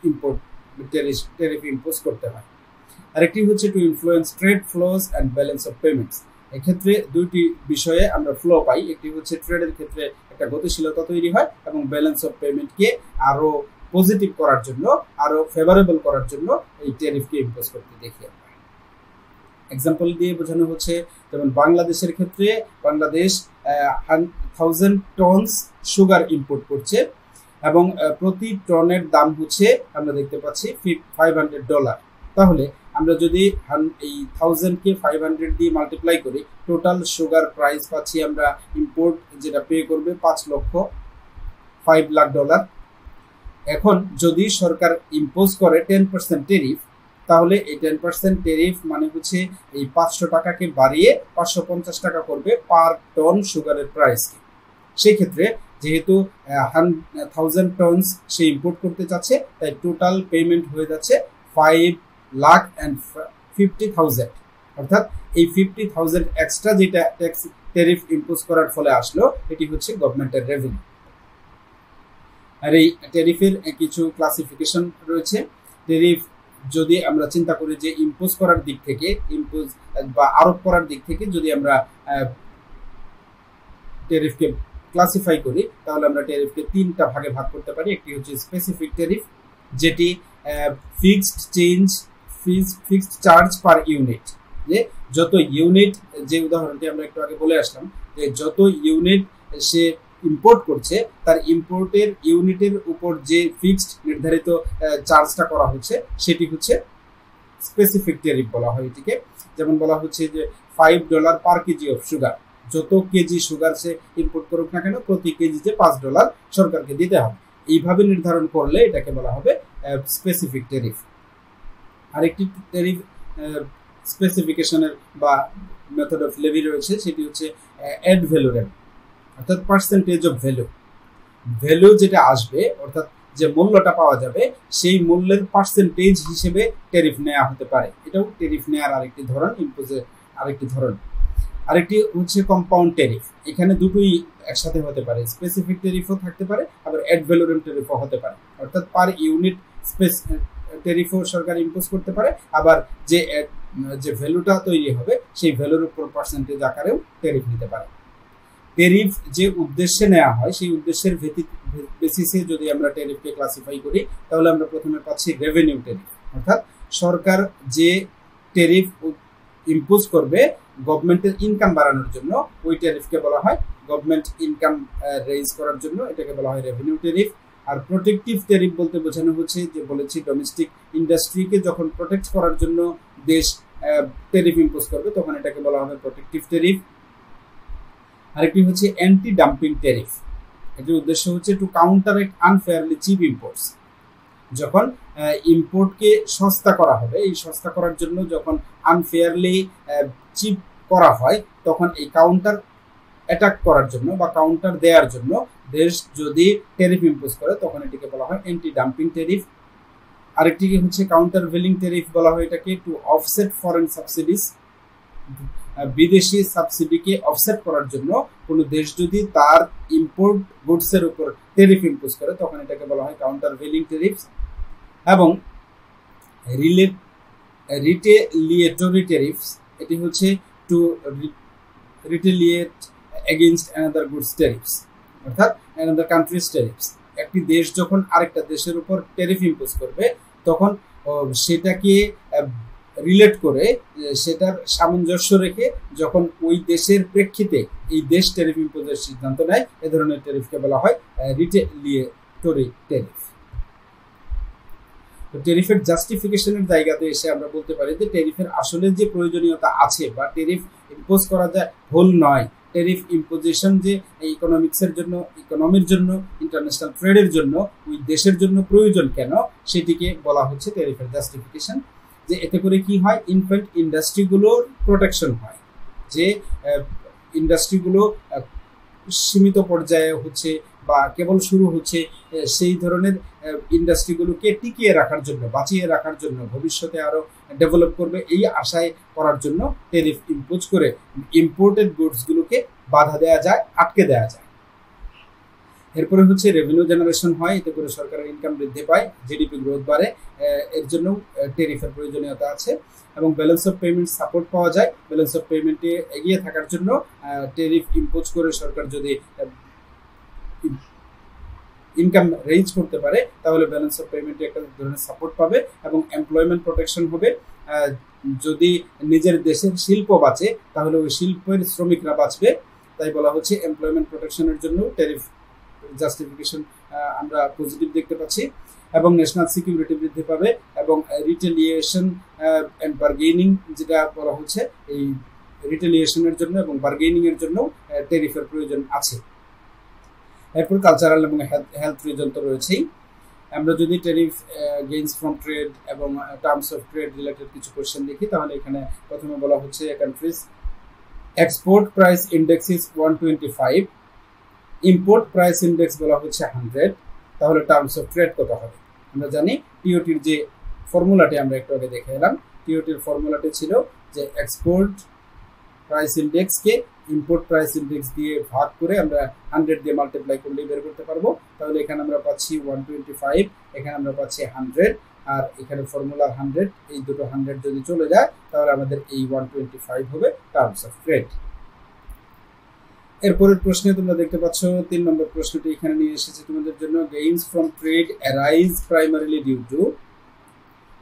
A: ইম্পোজ করতে হয়। আরেকটি হচ্ছে two influence trade flows and balance of payments. এক্ষেত্রে দুইটি বিষয়ে আমরা ফ্লো পাই। একটি হচ্ছে ট্রেডের ক্ষেত্রে একটা গতিশীলতা তৈরি হয়, এবং ব্যালেন্স অফ পেমেন্টকে আরো পজিটিভ করার জন্য, আরো ফেভারেবল করার জন্য এই টেরিফকে ইম্পোজ করতে দেখি আমরা। এক্সাম্পল দিয়ে বোঝানো হচ্ছে, যেমন বাংলাদেশের ক্ষেত্রে বাংলাদেশ 1000 টনস সুগার ইম্পোর্ট করছে, এবং প্রতি টনের দাম হচ্ছে আমরা দেখতে পাচ্ছি $500। তাহলে আমরা যদি এই 1000 কে 500 দিয়ে মাল্টিপ্লাই করি, টোটাল সুগার প্রাইস পাচ্ছি আমরা ইম্পোর্ট যেটা পে করবে $5 লাখ। এখন যদি সরকার ইম্পোজ করে 10% টেরিফ, তাহলে এই 10% টেরিফ মানে হচ্ছে এই 500 টাকাকে বাড়িয়ে 550 টাকা করবে পার টন সুগারের প্রাইসকে। সেই ক্ষেত্রে যেহেতু 1000 টনস সে ইম্পোর্ট করতে চাচ্ছে, তাই টোটাল পেমেন্ট হয়ে যাচ্ছে 5,50,000। অর্থাৎ এই 50,000 এক্সট্রা যেটা ট্যাক্স টেরিফ ইম্পোজ করার ফলে আসলো, এটি হচ্ছে গভর্নমেন্টের রেভিনিউ। আর এই টেরিফের কিছু ক্লাসিফিকেশন রয়েছে। টেরিফ যদি আমরা চিন্তা করি যে ইম্পোজ করার দিক থেকে, ইম্পোজ বা আরোপ করার দিক থেকে যদি আমরা টেরিফকে ক্লাসিফাই করি, তাহলে আমরা টেরিফকে 3টা ভাগে ভাগ করতে পারি। একটি হচ্ছে স্পেসিফিক টেরিফ, যেটি ফিক্সড চার্জ পার ইউনিট, যে যত ইউনিট, যে উদাহরণটি আমরা একটু আগে বলে আসলাম, যে যত ইউনিট সে ইম্পোর্ট করছে তার ইম্পোর্টের ইউনিটের উপর যে ফিক্সড নির্ধারিত চার্জটা করা হচ্ছে, সেটি হচ্ছে স্পেসিফিক টেরিফ বলা হয় এটিকে। যেমন বলা হচ্ছে যে $5 পার কেজি অফ সুগার, যত কেজি সুগার সে ইম্পোর্ট করুক না কেন প্রতি কেজিতে $5 সরকারকে দিতে হবে। এইভাবে নির্ধারণ করলে এটাকে বলা হবে স্পেসিফিক টেরিফ। আরেকটি টেরিফ স্পেসিফিকেশনের বা মেথড অফ লেভি রয়েছে, সেটি হচ্ছে অ্যাড ভ্যালুরেম, অর্থাৎ পার্সেন্টেজ অফ ভ্যালু যেটা আসবে, অর্থাৎ যে মূল্যটা পাওয়া যাবে সেই মূল্যের পার্সেন্টেজ হিসেবে টেরিফ নেওয়া হতে পারে। এটাও টেরিফ নেওয়ার আরেকটি ধরন, ইম্পোজের আরেকটি ধরন। আরেকটি হচ্ছে কম্পাউন্ড টেরিফ। এখানে দুটোই একসাথে হতে পারে, স্পেসিফিক টেরিফও থাকতে পারে, আবার অ্যাড ভ্যালুরেম টেরিফও হতে পারে। অর্থাৎ পার ইউনিট টেরিফও সরকার ইম্পোজ করতে পারে, আবার যে ভ্যালুটা তৈরি হবে সেই ভ্যালুর উপর পার্সেন্টেজ আকারেও টেরিফ নিতে পারে। টেরিফ যে উদ্দেশ্যে নেওয়া হয় সেই উদ্দেশ্যের বেসিসে যদি আমরা টেরিফকে ক্লাসিফাই করি, তাহলে আমরা প্রথমে পাচ্ছি রেভিনিউ টেরিফ, অর্থাৎ সরকার যে টেরিফ ইম্পোজ করবে গভর্নমেন্টের ইনকাম বাড়ানোর জন্য, ওই টেরিফকে বলা হয় গভর্নমেন্ট ইনকাম রেইজ করার জন্য, এটাকে বলা হয় রেভিনিউ টেরিফ। আর প্রোটেক্টিভ টেরিফ বলতে বোঝানো হচ্ছে, যে বলেছি ডোমেস্টিক ইন্ডাস্ট্রিকে যখন প্রোটেক্ট করার জন্য দেশ টেরিফ ইম্পোজ করবে, তখন এটাকে বলা হবে প্রোটেক্টিভ টেরিফ। আরেকটি হচ্ছে অ্যান্টি ডাম্পিং টেরিফ। এটির উদ্দেশ্য হচ্ছে টু কাউন্টারেক্ট আনফেয়ারলি চিপ ইম্পোর্টস। যখন ইম্পোর্টকে সস্তা করা হবে, এই সস্তা করার জন্য যখন আনফেয়ারলি চিপ করা হয়, তখন এই কাউন্টার অ্যাটাক করার জন্য বা কাউন্টার দেওয়ার জন্য দেশ যদি টেরিফ ইম্পোজ করে, তখন এটিকে বলা হয় অ্যান্টি ডাম্পিং টেরিফ। আরেকটি হচ্ছে কাউন্টার ভেলিং টেরিফ বলা হয় এটাকে, টু অফসেট ফরেন সাবসিডিজ। বিদেশি সাবসিডিকে অফসেট করার জন্য কোনো দেশ যদি তার ইম্পোর্ট গুডসের উপর টেরিফ ইম্পোজ করে, তখন এটাকে বলা হয় কাউন্টার ভেলিং টেরিফ। এবং রিটেলিয়েটরি টেরিফস, এটি হচ্ছে to retaliate against another goods tariffs, অর্থাৎ অ্যানাদার কান্ট্রিজ টেরিফস। একটি দেশ যখন আরেকটা দেশের উপর টেরিফ ইম্পোজ করবে, তখন সেটাকে রিলেট করে, সেটার সামঞ্জস্য রেখে যখন ওই দেশের প্রেক্ষিতে এই দেশ টেরিফ ইম্পোজের সিদ্ধান্ত নেয়, এ ধরনের টেরিফকে বলা হয় রিটেলিয়েটরি টেরিফ। তো টেরিফের জাস্টিফিকেশনের জায়গাতে এসে আমরা বলতে পারি যে টেরিফের আসলে যে প্রয়োজনীয়তা আছে, বা টেরিফ ইম্পোজ করা যায় ভুল নয়, টেরিফ ইম্পোজিশন যে ইকোনমির জন্য, ইন্টারন্যাশনাল ট্রেডের জন্য, ওই দেশের জন্য প্রয়োজন কেন, সেটিকে বলা হচ্ছে টেরিফের জাস্টিফিকেশন। যে এতে করে কি হয়, ইনফ্যাক্ট ইন্ডাস্ট্রিগুলোর প্রোটেকশন হয়, যে ইন্ডাস্ট্রিগুলো সীমিত পর্যায়ে হচ্ছে বা কেবল শুরু হচ্ছে, সেই ধরনের ইন্ডাস্ট্রিগুলোকে টিকিয়ে রাখার জন্য, বাঁচিয়ে রাখার জন্য, ভবিষ্যতে আরো ডেভেলপ করবে এই আশায় করার জন্য টেরিফ ইম্পোজ করে ইম্পোর্টেড গুডসগুলোকে বাধা দেওয়া যায়, আটকে দেওয়া যায়। এরপরে হচ্ছে রেভিনিউ জেনারেশন হয়, এতে করে সরকারের ইনকাম বৃদ্ধি পায়, জিডিপি গ্রোথ বাড়ে, এর জন্য টেরিফের প্রয়োজনীয়তা আছে। এবং ব্যালেন্স অফ পেমেন্ট সাপোর্ট পাওয়া যায়। ব্যালেন্স অফ পেমেন্টে এগিয়ে থাকার জন্য টেরিফ ইম্পোজ করে সরকার যদি ইনকাম রেঞ্জ করতে পারে, তাহলে ব্যালেন্স অফ পেমেন্টে একটা ধরনের সাপোর্ট পাবে এবং এমপ্লয়মেন্ট প্রোটেকশন হবে। যদি নিজের দেশের শিল্প বাঁচে, তাহলে ওই শিল্পের শ্রমিকরা বাঁচবে। তাই বলা হচ্ছে এমপ্লয়মেন্ট প্রোটেকশনের জন্য টেরিফ জাস্টিফিকেশন আমরা পজিটিভ দেখতে পাচ্ছি। এবং ন্যাশনাল সিকিউরিটি বৃদ্ধি পাবে এবং রিটেলিয়েশন এন্ড বার্গেনিং যেটা বলা হচ্ছে, এই রিটেলিয়েশনের জন্য এবং বার্গেনিং এর জন্য ট্যারিফের প্রয়োজন আছে। এরপর কালচারাল এবং হেলথ রিজন তো রয়েছেই। আমরা যদি ট্যারিফ গেইনস ফ্রম ট্রেড এবং টার্মস অফ ট্রেড রিলেটেড কিছু কোশ্চেন দেখি, তাহলে এখানে প্রথমে বলা হচ্ছে countries export price index is 125, import price index বলা হচ্ছে 100, তাহলে টার্মস অফ ট্রেড কত হবে? আমরা জানি টিওটির যে ফর্মুলাটি আমরা একটু আগে দেখে এলাম, টিওটির ফর্মুলাটি ছিল যে এক্সপোর্ট প্রাইস ইন্ডেক্সকে ইম্পোর্ট প্রাইস ইন্ডেক্স দিয়ে ভাগ করে আমরা 100 দিয়ে মাল্টিপ্লাই করলে বের করতে পারবো। তাহলে এখানে আমরা পাচ্ছি 125, এখানে আমরা পাচ্ছি 100, আর এখানে ফর্মুলা 100, এই দুটো 100 যদি চলে যায় তাহলে আমাদের এই 125 হবে টার্মস অফ ট্রেড। এরপরের প্রশ্নে তোমরা দেখতে পাচ্ছ 3 নম্বর প্রশ্নটি এখানে নিয়ে এসেছে তোমাদের জন্য। Gains from trade arise primarily due to,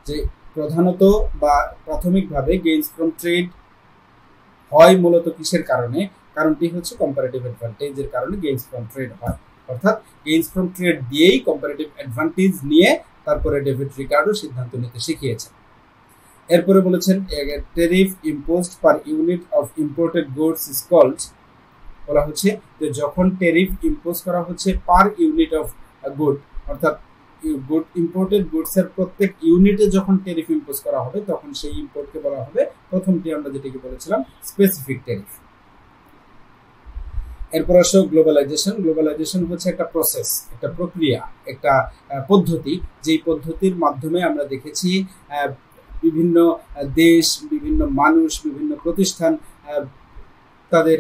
A: যে প্রধানত বা প্রাথমিকভাবে গেইনস ফ্রম ট্রেড হয় মূলত কিসের কারণে? কারণটি হচ্ছে কম্পারেটিভ অ্যাডভান্টেজের কারণে গেইনস ফ্রম ট্রেড হয়, অর্থাৎ গেইনস ফ্রম ট্রেড দিয়েই কম্পারেটিভ অ্যাডভান্টেজ নিয়ে তারপরে ডেভিড রিকার্ডো সিদ্ধান্ত নিতে শিখিয়েছেন। এরপরে বলেছেন tariff imposed per unit of imported goods is called, বলা হচ্ছে যে যখন ট্যারিফ ইম্পোজ করা হচ্ছে পার ইউনিট অফ গুড, অর্থাৎ গুড ইম্পোর্টেড গুডস এর প্রত্যেক ইউনিটে যখন ট্যারিফ ইম্পোজ করা হবে তখন সেই ইম্পোর্টকে বলা হবে, প্রথমটি আমরা যেটাকে বলেছিলাম স্পেসিফিক ট্যারিফ। এরপর আসো গ্লোবালাইজেশন। গ্লোবালাইজেশন হচ্ছে একটা প্রসেস, একটা প্রক্রিয়া, একটা পদ্ধতি, যেই পদ্ধতির মাধ্যমে আমরা দেখেছি বিভিন্ন দেশ, বিভিন্ন মানুষ, বিভিন্ন প্রতিষ্ঠান তাদের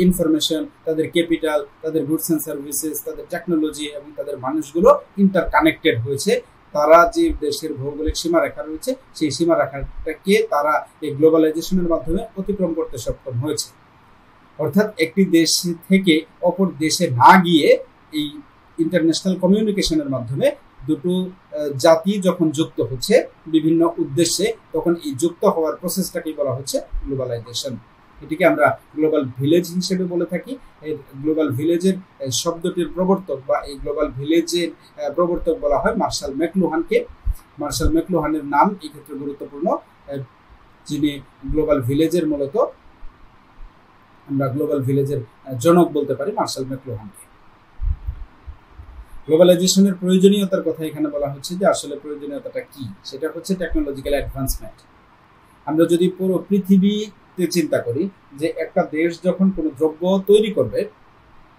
A: ইনফরমেশন, তাদের ক্যাপিটাল, তাদের গুডস অ্যান্ড সার্ভিসেস, তাদের টেকনোলজি এবং তাদের মানুষগুলো ইন্টারকানেক্টেড হয়েছে। তারা যে দেশের ভৌগোলিক সীমারেখা রয়েছে সেই সীমারেখাটাকে তারা এই গ্লোবালাইজেশনের মাধ্যমে অতিক্রম করতে সক্ষম হয়েছে। অর্থাৎ একটি দেশ থেকে অপর দেশে না গিয়ে এই ইন্টারন্যাশনাল কমিউনিকেশনের মাধ্যমে দুটো জাতি যখন যুক্ত হচ্ছে বিভিন্ন উদ্দেশ্যে, তখন এই যুক্ত হওয়ার প্রসেসটাকেই বলা হচ্ছে গ্লোবালাইজেশন। এটিকে আমরা গ্লোবাল ভিলেজ হিসেবে বলে থাকি। এই গ্লোবাল ভিলেজের শব্দটির প্রবর্তক বা এই গ্লোবাল ভিলেজের প্রবর্তক বলা হয় মার্শাল ম্যাকলুহানকে। মার্শাল ম্যাকলুহানের নাম এই ক্ষেত্রে গুরুত্বপূর্ণ, যিনি গ্লোবাল ভিলেজের মূলত আমরা গ্লোবাল ভিলেজের জনক বলতে পারি মার্শাল ম্যাকলুহানকে। গ্লোবালাইজেশনের প্রয়োজনীয়তার কথা এখানে বলা হচ্ছে যে আসলে প্রয়োজনীয়তাটা কি, সেটা হচ্ছে টেকনোলজিক্যাল অ্যাডভান্সমেন্ট। আমরা যদি পুরো পৃথিবীতে চিন্তা করি যে একটা দেশ যখন কোনো দ্রব্য তৈরি করবে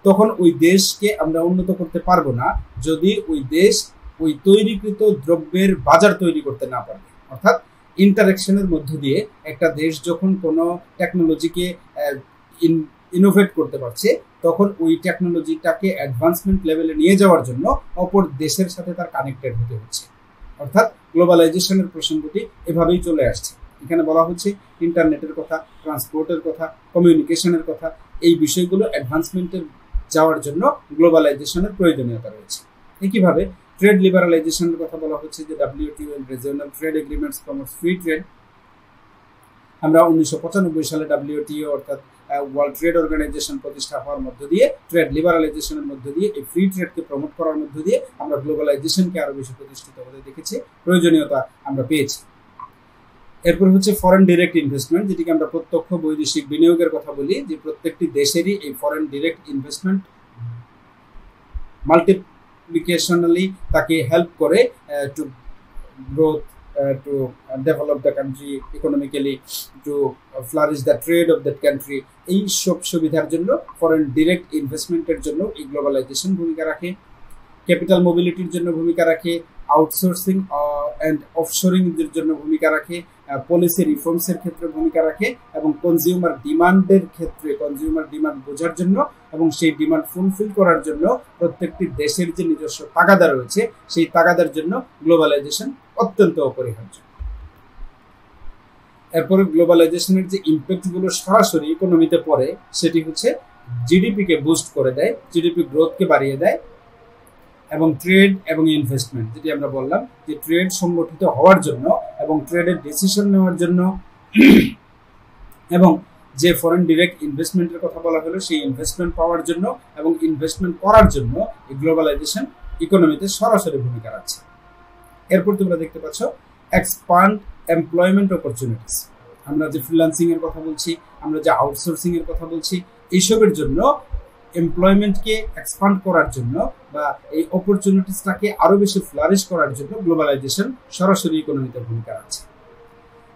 A: তখন ওই দেশকে আমরা উন্নত করতে পারবো না যদি ওই দেশ ওই তৈরিকৃত দ্রব্যের বাজার তৈরি করতে না পারবে। অর্থাৎ ইন্টারেকশনের মধ্য দিয়ে একটা দেশ যখন কোনো টেকনোলজিকে ইনোভেট করতে পারছে তখন ওই টেকনোলজিটাকে অ্যাডভান্সমেন্ট লেভেলে নিয়ে যাওয়ার জন্য অপর দেশের সাথে তার কানেক্টেড হতে হচ্ছে। অর্থাৎ গ্লোবালাইজেশনের প্রসঙ্গটি এভাবেই চলে আসছে। এখানে বলা হচ্ছে ইন্টারনেটের কথা, ট্রান্সপোর্টের কথা, কমিউনিকেশনের কথা, এই বিষয়গুলো অ্যাডভান্সমেন্টের যাওয়ার জন্য গ্লোবালাইজেশনের প্রয়োজনীয়তা রয়েছে। একইভাবে ট্রেড লিবারালাইজেশনের কথা বলা হচ্ছে যে WTO and regional trade agreements promotes free trade. আমরা 1995 সালে WTO অর্থাৎ ওয়ার্ল্ড ট্রেড অর্গানাইজেশন প্রতিষ্ঠা হওয়ার মধ্য দিয়ে ট্রেড লিবারালাইজেশনের মধ্য দিয়ে এই ফ্রি ট্রেডকে প্রমোট করার মধ্য দিয়ে আমরা গ্লোবালাইজেশনকে আরো বেশি প্রতিষ্ঠিত হতে দেখেছি, প্রয়োজনীয়তা আমরা পেয়েছি। এরপর হচ্ছে ফরেন ডিরেক্ট ইনভেস্টমেন্ট, যেটিকে আমরা প্রত্যক্ষ বৈদেশিক বিনিয়োগের কথা বলি, যে প্রত্যেকটি দেশেরই এই ফরেন ডিরেক্ট ইনভেস্টমেন্ট মাল্টিপ্লিকেশনালি তাকে হেল্প করে to growth, to develop the country economically, to flourish the trade of that country। এই সব সুবিধার জন্য ফরেন ডিরেক্ট ইনভেস্টমেন্টের জন্য এই গ্লোবালাইজেশন ভূমিকা রাখে। ক্যাপিটাল মোবিলিটির জন্য ভূমিকা রাখে, আউটসোর্সিং অ্যান্ড অফশোরিং এর জন্য ভূমিকা রাখে, পলিসি রিফর্মসের ক্ষেত্রে ভূমিকা রাখে এবং কনজিউমার ডিমান্ডের ক্ষেত্রে কনজিউমার ডিমান্ড বোঝার জন্য এবং সেই ডিমান্ড ফুলফিল করার জন্য প্রত্যেকটি দেশের যে নিজস্ব তাগাদা রয়েছে সেই তাগাদার জন্য গ্লোবালাইজেশন অত্যন্ত অপরিহার্য। এরপরে গ্লোবালাইজেশনের যে ইম্প্যাক্টগুলো সরাসরি ইকোনমিতে পড়ে সেটি হচ্ছে জিডিপিকে বুস্ট করে দেয়, জিডিপি গ্রোথকে বাড়িয়ে দেয় এবং ট্রেড এবং ইনভেস্টমেন্ট, যেটি আমরা বললাম যে ট্রেড সংগঠিত হওয়ার জন্য এবং ট্রেডের ডিসিশন নেওয়ার জন্য এবং যে ফরেন ডিরেক্ট ইনভেস্টমেন্টের কথা বলা হলো সেই ইনভেস্টমেন্ট পাওয়ার জন্য এবং ইনভেস্টমেন্ট করার জন্য এই গ্লোবালাইজেশন ইকোনমিতে সরাসরি ভূমিকা রাখছে। এরপর তোমরা দেখতে পাচ্ছ এক্সপান্ড এমপ্লয়মেন্ট অপরচুনিটিস। আমরা যে ফ্রিল্যান্সিং এর কথা বলছি, আমরা যে আউটসোর্সিং এর কথা বলছি, এইসবের জন্য এমপ্লয়মেন্টকে এক্সপান্ড করার জন্য বা এই অপরচুনিটিসটাকে আরো বেশি ফ্লারিশ করার জন্য গ্লোবালাইজেশন সরাসরি ইকোনমিতে ভূমিকা আছে।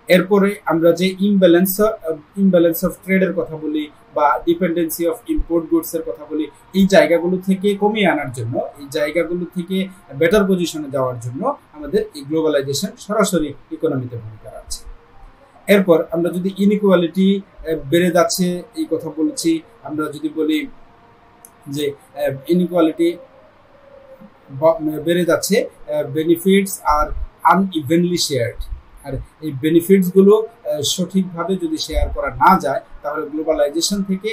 A: এরপরে আমরা যে ইমব্যালেন্স অফ ট্রেডের কথা বলি বা ডিপেন্ডেন্সি অফ ইম্পোর্ট গুডস এর কথা বলি, এই জায়গাগুলো থেকে কমিয়ে আনার জন্য, এই জায়গাগুলো থেকে বেটার পজিশনে যাওয়ার জন্য আমাদের এই গ্লোবালাইজেশন সরাসরি ইকোনমিতে ভূমিকা আছে। এরপর আমরা যদি ইনইকুয়ালিটি বেড়ে যাচ্ছে এই কথা বলছি, আমরা যদি বলি যে ইনইকুয়ালিটি বেড়ে যাচ্ছে, বেনিফিটস আর আনইভেনলি শেয়ার্ড, আর এই বেনিফিটসগুলো সঠিকভাবে যদি শেয়ার করা না যায় তাহলে গ্লোবালাইজেশন থেকে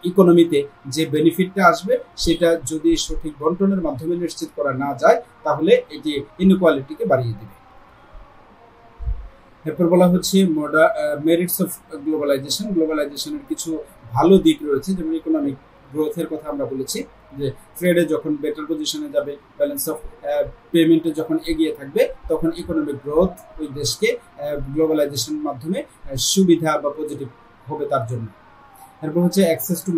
A: ইকোনমিতে যে বেনিফিটটা আসবে সেটা যদি সঠিক বন্টনের মাধ্যমে নিশ্চিত করা না যায় তাহলে এটি ইনইকুয়ালিটিকে বাড়িয়ে দেবে। এরপর বলা হচ্ছে মেরিটস অফ গ্লোবালাইজেশন। গ্লোবালাইজেশনের কিছু ভালো দিক রয়েছে, যেমন ইকোনমিক গ্রোথের কথা আমরা বলেছি, যে ট্রেডে যখন বেটার পজিশনে যাবে, ব্যালেন্স অফ পেমেন্টে যখন এগিয়ে থাকবে, তখন ইকোনমিক গ্রোথ ওই দেশকে গ্লোবালাইজেশনের মাধ্যমে সুবিধা বা পজিটিভ হবে তার জন্য। এরপর হচ্ছে অ্যাক্সেস টু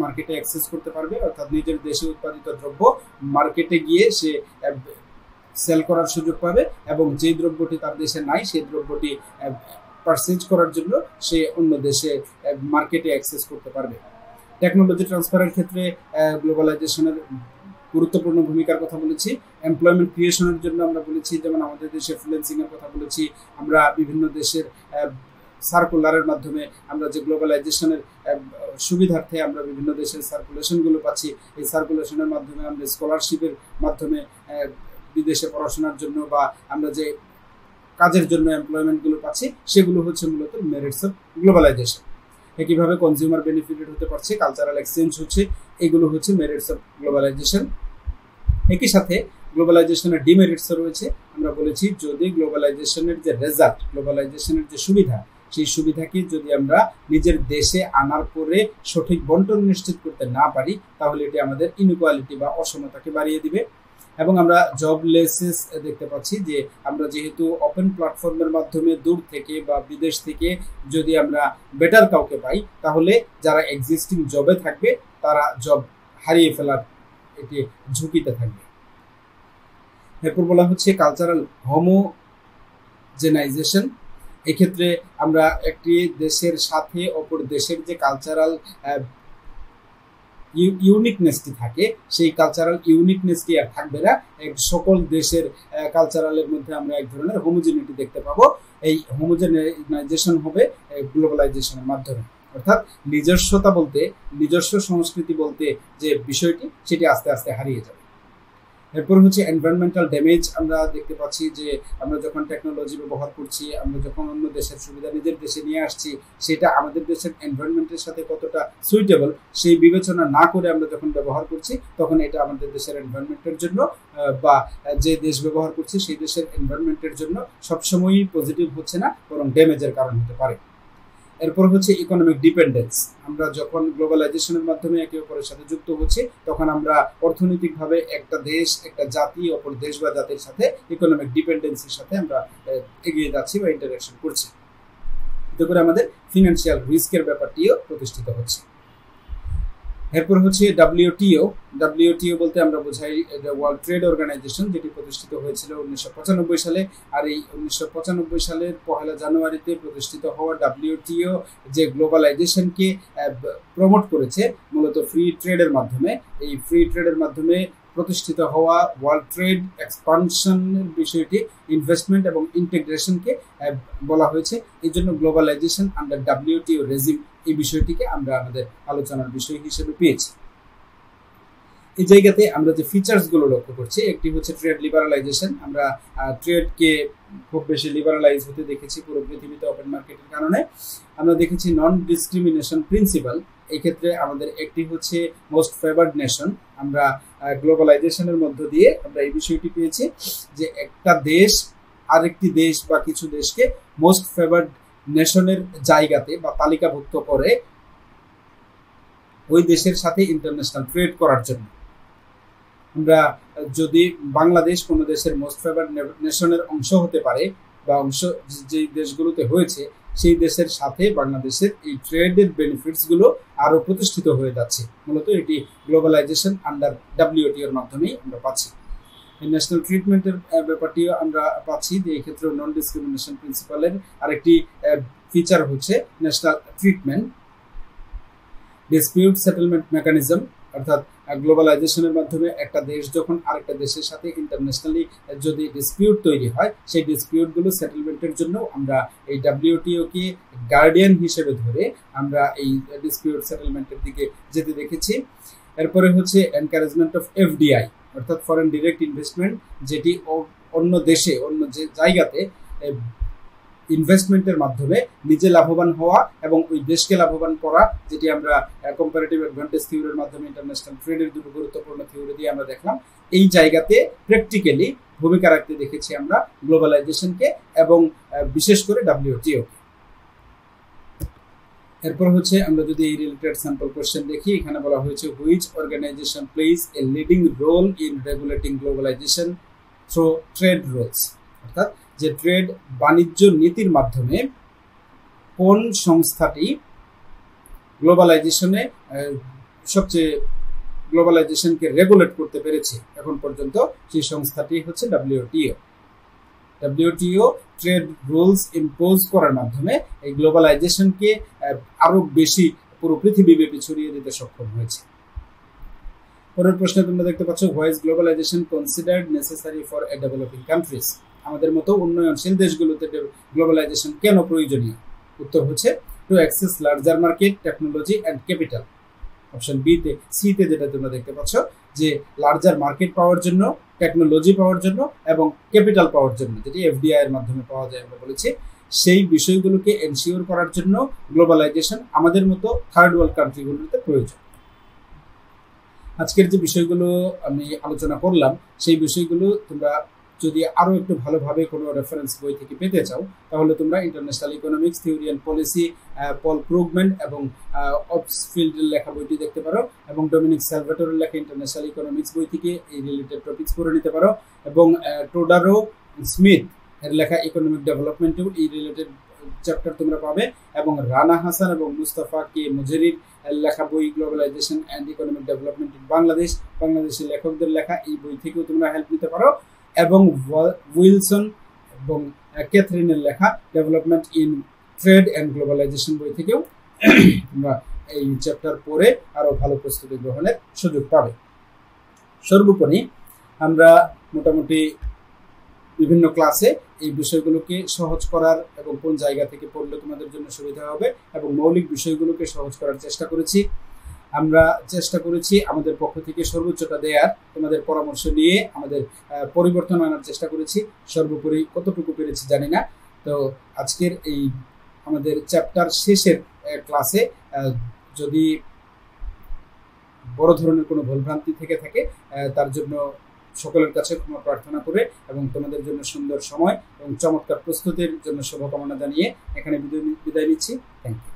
A: মার্কেটে অ্যাক্সেস করতে পারবে, অর্থাৎ নিজের দেশে উৎপাদিত দ্রব্য মার্কেটে গিয়ে সে সেল করার সুযোগ পাবে এবং যে দ্রব্যটি তার দেশে নাই সেই দ্রব্যটি পারচেজ করার জন্য সে অন্য দেশে মার্কেটে অ্যাক্সেস করতে পারবে। টেকনোলজি ট্রান্সফারের ক্ষেত্রে গ্লোবালাইজেশনের গুরুত্বপূর্ণ ভূমিকার কথা বলেছি। এমপ্লয়মেন্ট ক্রিয়েশনের জন্য আমরা বলেছি, যেমন আমাদের দেশে ফ্রিল্যান্সিং এর কথা বলেছি, আমরা বিভিন্ন দেশের সার্কুলারের মাধ্যমে আমরা যে গ্লোবালাইজেশনের সুবিধার্থে আমরা বিভিন্ন দেশের সার্কুলেশনগুলো পাচ্ছি, এই সার্কুলেশনের মাধ্যমে আমরা স্কলারশিপের মাধ্যমে বিদেশে পড়াশোনার জন্য বা আমরা যে কাজের জন্য এমপ্লয়মেন্টগুলো পাচ্ছি সেগুলো হচ্ছে মূলত মেরিটস অফ গ্লোবালাইজেশন। একইভাবে কনজিউমার বেনিফিটেড হতে পারছে, কালচারাল এক্সচেঞ্জ হচ্ছে, এগুলো হচ্ছে মেরিটস অফ গ্লোবালাইজেশন। একই সাথে গ্লোবালাইজেশনের ডিমেরিটসও রয়েছে। আমরা বলেছি যদি গ্লোবালাইজেশনের যে রেজাল্ট, গ্লোবালাইজেশনের যে সুবিধা, সেই সুবিধাকে যদি আমরা নিজের দেশে আনার পরে সঠিক বন্টন নিশ্চিত করতে না পারি তাহলে এটি আমাদের ইনইকুয়ালিটি বা অসমতাকে বাড়িয়ে দিবে। এবং আমরা জবলেসনেস দেখতে পাচ্ছি, যে আমরা যেহেতু ওপেন প্ল্যাটফর্মের মাধ্যমে দূর থেকে বা বিদেশ থেকে যদি আমরা বেটার কাউকে পাই তাহলে যারা এক্সিস্টিং জবে থাকবে তারা জব হারিয়ে ফেলার এটি ঝুঁকিতে থাকবে। এরপর বলা হচ্ছে কালচারাল হোমোজেনাইজেশন। এক্ষেত্রে আমরা একটি দেশের সাথে অপর দেশের যে কালচারাল ইউনিকনেসটি থাকে সেই কালচারাল ইউনিকনেসটি আর থাকবে না, সকল দেশের কালচারালের মধ্যে আমরা এক ধরনের হোমোজেনিটি দেখতে পাবো। এই হোমোজেনাইজেশন হবে গ্লোবালাইজেশনের মাধ্যমে, অর্থাৎ নিজস্বতা বলতে, নিজস্ব সংস্কৃতি বলতে যে বিষয়টি সেটি আস্তে আস্তে হারিয়ে যাবে। এরপর হচ্ছে এনভায়রনমেন্টাল ড্যামেজ। আমরা দেখতে পাচ্ছি যে আমরা যখন টেকনোলজি ব্যবহার করছি, আমরা যখন অন্য দেশের সুবিধা নিজের দেশে নিয়ে আসছি, সেটা আমাদের দেশের এনভায়রনমেন্টের সাথে কতটা সুইটেবল সেই বিবেচনা না করে আমরা যখন ব্যবহার করছি তখন এটা আমাদের দেশের এনভায়রনমেন্টের জন্য বা যে দেশ ব্যবহার করছে সেই দেশের এনভায়রনমেন্টের জন্য সবসময়ই পজিটিভ হচ্ছে না, বরং ড্যামেজের কারণ হতে পারে। এরপর হচ্ছে ইকোনমিক ডিপেন্ডেন্স। আমরা যখন গ্লোবালাইজেশনের মাধ্যমে একে অপরের সাথে যুক্ত হচ্ছি তখন আমরা অর্থনৈতিকভাবে একটা দেশ, একটা জাতি অপর দেশ বা জাতির সাথে ইকোনমিক ডিপেন্ডেন্সির সাথে আমরা এগিয়ে যাচ্ছি বা ইন্টারাকশন করছি। এতে করে আমাদের ফিনান্সিয়াল রিস্কের ব্যাপারটিও প্রতিষ্ঠিত হচ্ছে। এরপর হচ্ছে ডাব্লিউটিও বলতে আমরা বোঝাই ওয়ার্ল্ড ট্রেড অর্গানাইজেশন, যেটি প্রতিষ্ঠিত হয়েছিল 1995 সালে। আর এই 1995 সালের 1 জানুয়ারিতে প্রতিষ্ঠিত হওয়া ডাব্লিউটিও যে গ্লোবালাইজেশনকে প্রমোট করেছে মূলত ফ্রি ট্রেডের মাধ্যমে, এই ফ্রি ট্রেডের মাধ্যমে প্রতিষ্ঠিত হওয়া ওয়ার্ল্ড ট্রেড এক্সপানশনের বিষয়টি ইনভেস্টমেন্ট এবং ইন্টিগ্রেশনকে বলা হয়েছে। এই জন্য গ্লোবালাইজেশন আন্ডার ডাব্লিউটিও রেজিম এই বিষয়টিকে আমরা আমাদের আলোচনার বিষয় হিসেবে পেয়েছি। এই জায়গাতে আমরা যে ফিচার্সগুলো লক্ষ্য করছি, একটি হচ্ছে ট্রেড লিবারালাইজেশন। আমরা ট্রেডকে খুব বেশি লিবারালাইজ হতে দেখেছি পুরো পৃথিবীতে ওপেন মার্কেটের কারণে। আমরা দেখেছি নন ডিসক্রিমিনেশন প্রিন্সিপাল। এই ক্ষেত্রে আমাদের একটি হচ্ছে মোস্ট ফেভার্ড নেশন। আমরা গ্লোবালাইজেশনের মধ্য দিয়ে আমরা এই বিষয়টি পেয়েছি যে একটা দেশ আরেকটি দেশ বা কিছু দেশকে মোস্ট ফেভার্ড নেশনের জায়গাতে বা তালিকাভুক্ত করে ওই দেশের সাথে ইন্টারন্যাশনাল ট্রেড করার জন্য। আমরা যদি বাংলাদেশ কোনো দেশের মোস্ট ফেভার নেশনের অংশ হতে পারে বা অংশ যে দেশগুলোতে হয়েছে, সেই দেশের সাথে বাংলাদেশের এই ট্রেডের বেনিফিটসগুলো আরও প্রতিষ্ঠিত হয়ে যাচ্ছে। মূলত এটি গ্লোবালাইজেশন আন্ডার WTO এর মাধ্যমেই আমরা পাচ্ছি। ন্যাশনাল ট্রিটমেন্টের ব্যাপারটিও আমরা পাচ্ছি যে এই ক্ষেত্রে নন ডিসক্রিমিনেশন প্রিন্সিপালের আরেকটি ফিচার হচ্ছে national treatment. Dispute settlement mechanism, অর্থাৎ গ্লোবালাইজেশনের মাধ্যমে একটা দেশ যখন আরেকটা দেশের সাথে ইন্টারন্যাশনালি যদি ডিসপিউট তৈরি হয়, সেই ডিসপিউটগুলো সেটেলমেন্টের জন্য আমরা এই WTO কে গার্ডিয়ান হিসেবে ধরে আমরা এই ডিসপিউট সেটেলমেন্টের দিকে যেতে দেখেছি। এরপরে হচ্ছে এনকারেজমেন্ট অফ FDI, অর্থাৎ ফরেন ডিরেক্ট ইনভেস্টমেন্ট, যেটি অন্য দেশে অন্য যে জায়গাতে ইনভেস্টমেন্টের মাধ্যমে নিজে লাভবান হওয়া এবং ওই দেশকে লাভবান করা, যেটি আমরা কম্পারেটিভ অ্যাডভান্টেজ থিওরির মাধ্যমে ইন্টারন্যাশনাল ট্রেডের দুটো গুরুত্বপূর্ণ থিওরি দিয়ে আমরা দেখলাম। এই জায়গাতে প্র্যাকটিক্যালি ভূমিকা রাখতে দেখেছি আমরা গ্লোবালাইজেশনকে এবং বিশেষ করে WTO। এরপর হচ্ছে আমরা যদি এই রিলেটেড স্যাম্পল কোশ্চেন দেখি, এখানে বলা হয়েছে which organisation plays a leading role in regulating globalisation through trade rules, অর্থাৎ যে ট্রেড বাণিজ্য নীতির মাধ্যমে কোন সংস্থাটি গ্লোবালাইজেশনে সবচেয়ে গ্লোবালাইজেশনকে রেগুলেট করতে পেরেছে এখন পর্যন্ত, সেই সংস্থাটি হচ্ছে WTO। WTO trade rules impose করার মাধ্যমে এই গ্লোবালাইজেশনকে আরো বেশি পুরো পৃথিবীব্যাপী ছড়িয়ে দিতে সক্ষম হয়েছে। পরের প্রশ্নে তোমরা দেখতে পাচ্ছ, why is globalisation considered necessary for a developing countries? আমাদের মতো উন্নয়নশীল দেশগুলোতে গ্লোবালাইজেশন কেন প্রয়োজনীয়? উত্তর হচ্ছে to access larger market, technology and capital. Option সিতে যেটা তোমরা দেখতে পাচ্ছ যে লার্জার মার্কেট পাওয়ার জন্য, টেকনোলজি পাওয়ার জন্য এবং ক্যাপিটাল পাওয়ার জন্য, যেটি FDI এর মাধ্যমে পাওয়া যায় আমরা বলেছি, সেই বিষয়গুলোকে এনশিওর করার জন্য গ্লোবালাইজেশন আমাদের মতো থার্ড ওয়ার্ল্ড কান্ট্রিগুলোতে প্রয়োজন। আজকের যে বিষয়গুলো আমি আলোচনা করলাম, সেই বিষয়গুলো তোমরা যদি আরও একটু ভালোভাবে কোনো রেফারেন্স বই থেকে পেতে চাও, তাহলে তোমরা international economics theory and policy, Paul Krugman এবং অবসফিল্ডের লেখা বইটি দেখতে পারো, এবং ডোমিনিক স্যালভাটোরের লেখা ইন্টারন্যাশনাল ইকোনমিক্স বই থেকে এই রিলেটেড টপিকস পড়ে নিতে পারো, এবং টোডারো স্মিথ এর লেখা ইকোনমিক ডেভেলপমেন্টেও এই রিলেটেড চ্যাপ্টার তোমরা পাবে, এবং রানা হাসান এবং মুস্তাফা কে মুজেরির লেখা বই globalisation and economic development in Bangladesh, বাংলাদেশের লেখকদের লেখা এই বই থেকেও তোমরা হেল্প নিতে পারো, এবং উইলসন এবং ক্যাথরিনের লেখা development in trade and globalisation বই থেকেও তোমরা এই চ্যাপ্টার পড়ে আরো ভালো প্রস্তুতি গ্রহণের সুযোগ পাবে। সর্বোপরি আমরা মোটামুটি বিভিন্ন ক্লাসে এই বিষয়গুলোকে সহজ করার এবং কোন জায়গা থেকে পড়লে তোমাদের জন্য সুবিধা হবে এবং মৌলিক বিষয়গুলোকে সহজ করার চেষ্টা করেছি। আমরা চেষ্টা করেছি আমাদের পক্ষ থেকে সর্বোচ্চটা দেওয়ার, তোমাদের পরামর্শ নিয়ে আমাদের পরিবর্তন আনার চেষ্টা করেছি। সর্বোপরি কতটুকু পেরেছি জানি না। তো আজকের এই আমাদের চ্যাপ্টার শেষের ক্লাসে যদি বড় ধরনের কোনো ভুলভ্রান্তি থেকে থাকে তার জন্য সকলের কাছে ক্ষমা প্রার্থনা করে এবং তোমাদের জন্য সুন্দর সময় এবং চমৎকার প্রস্তুতির জন্য শুভকামনা জানিয়ে এখানে বিদায় নিচ্ছি। Thank you.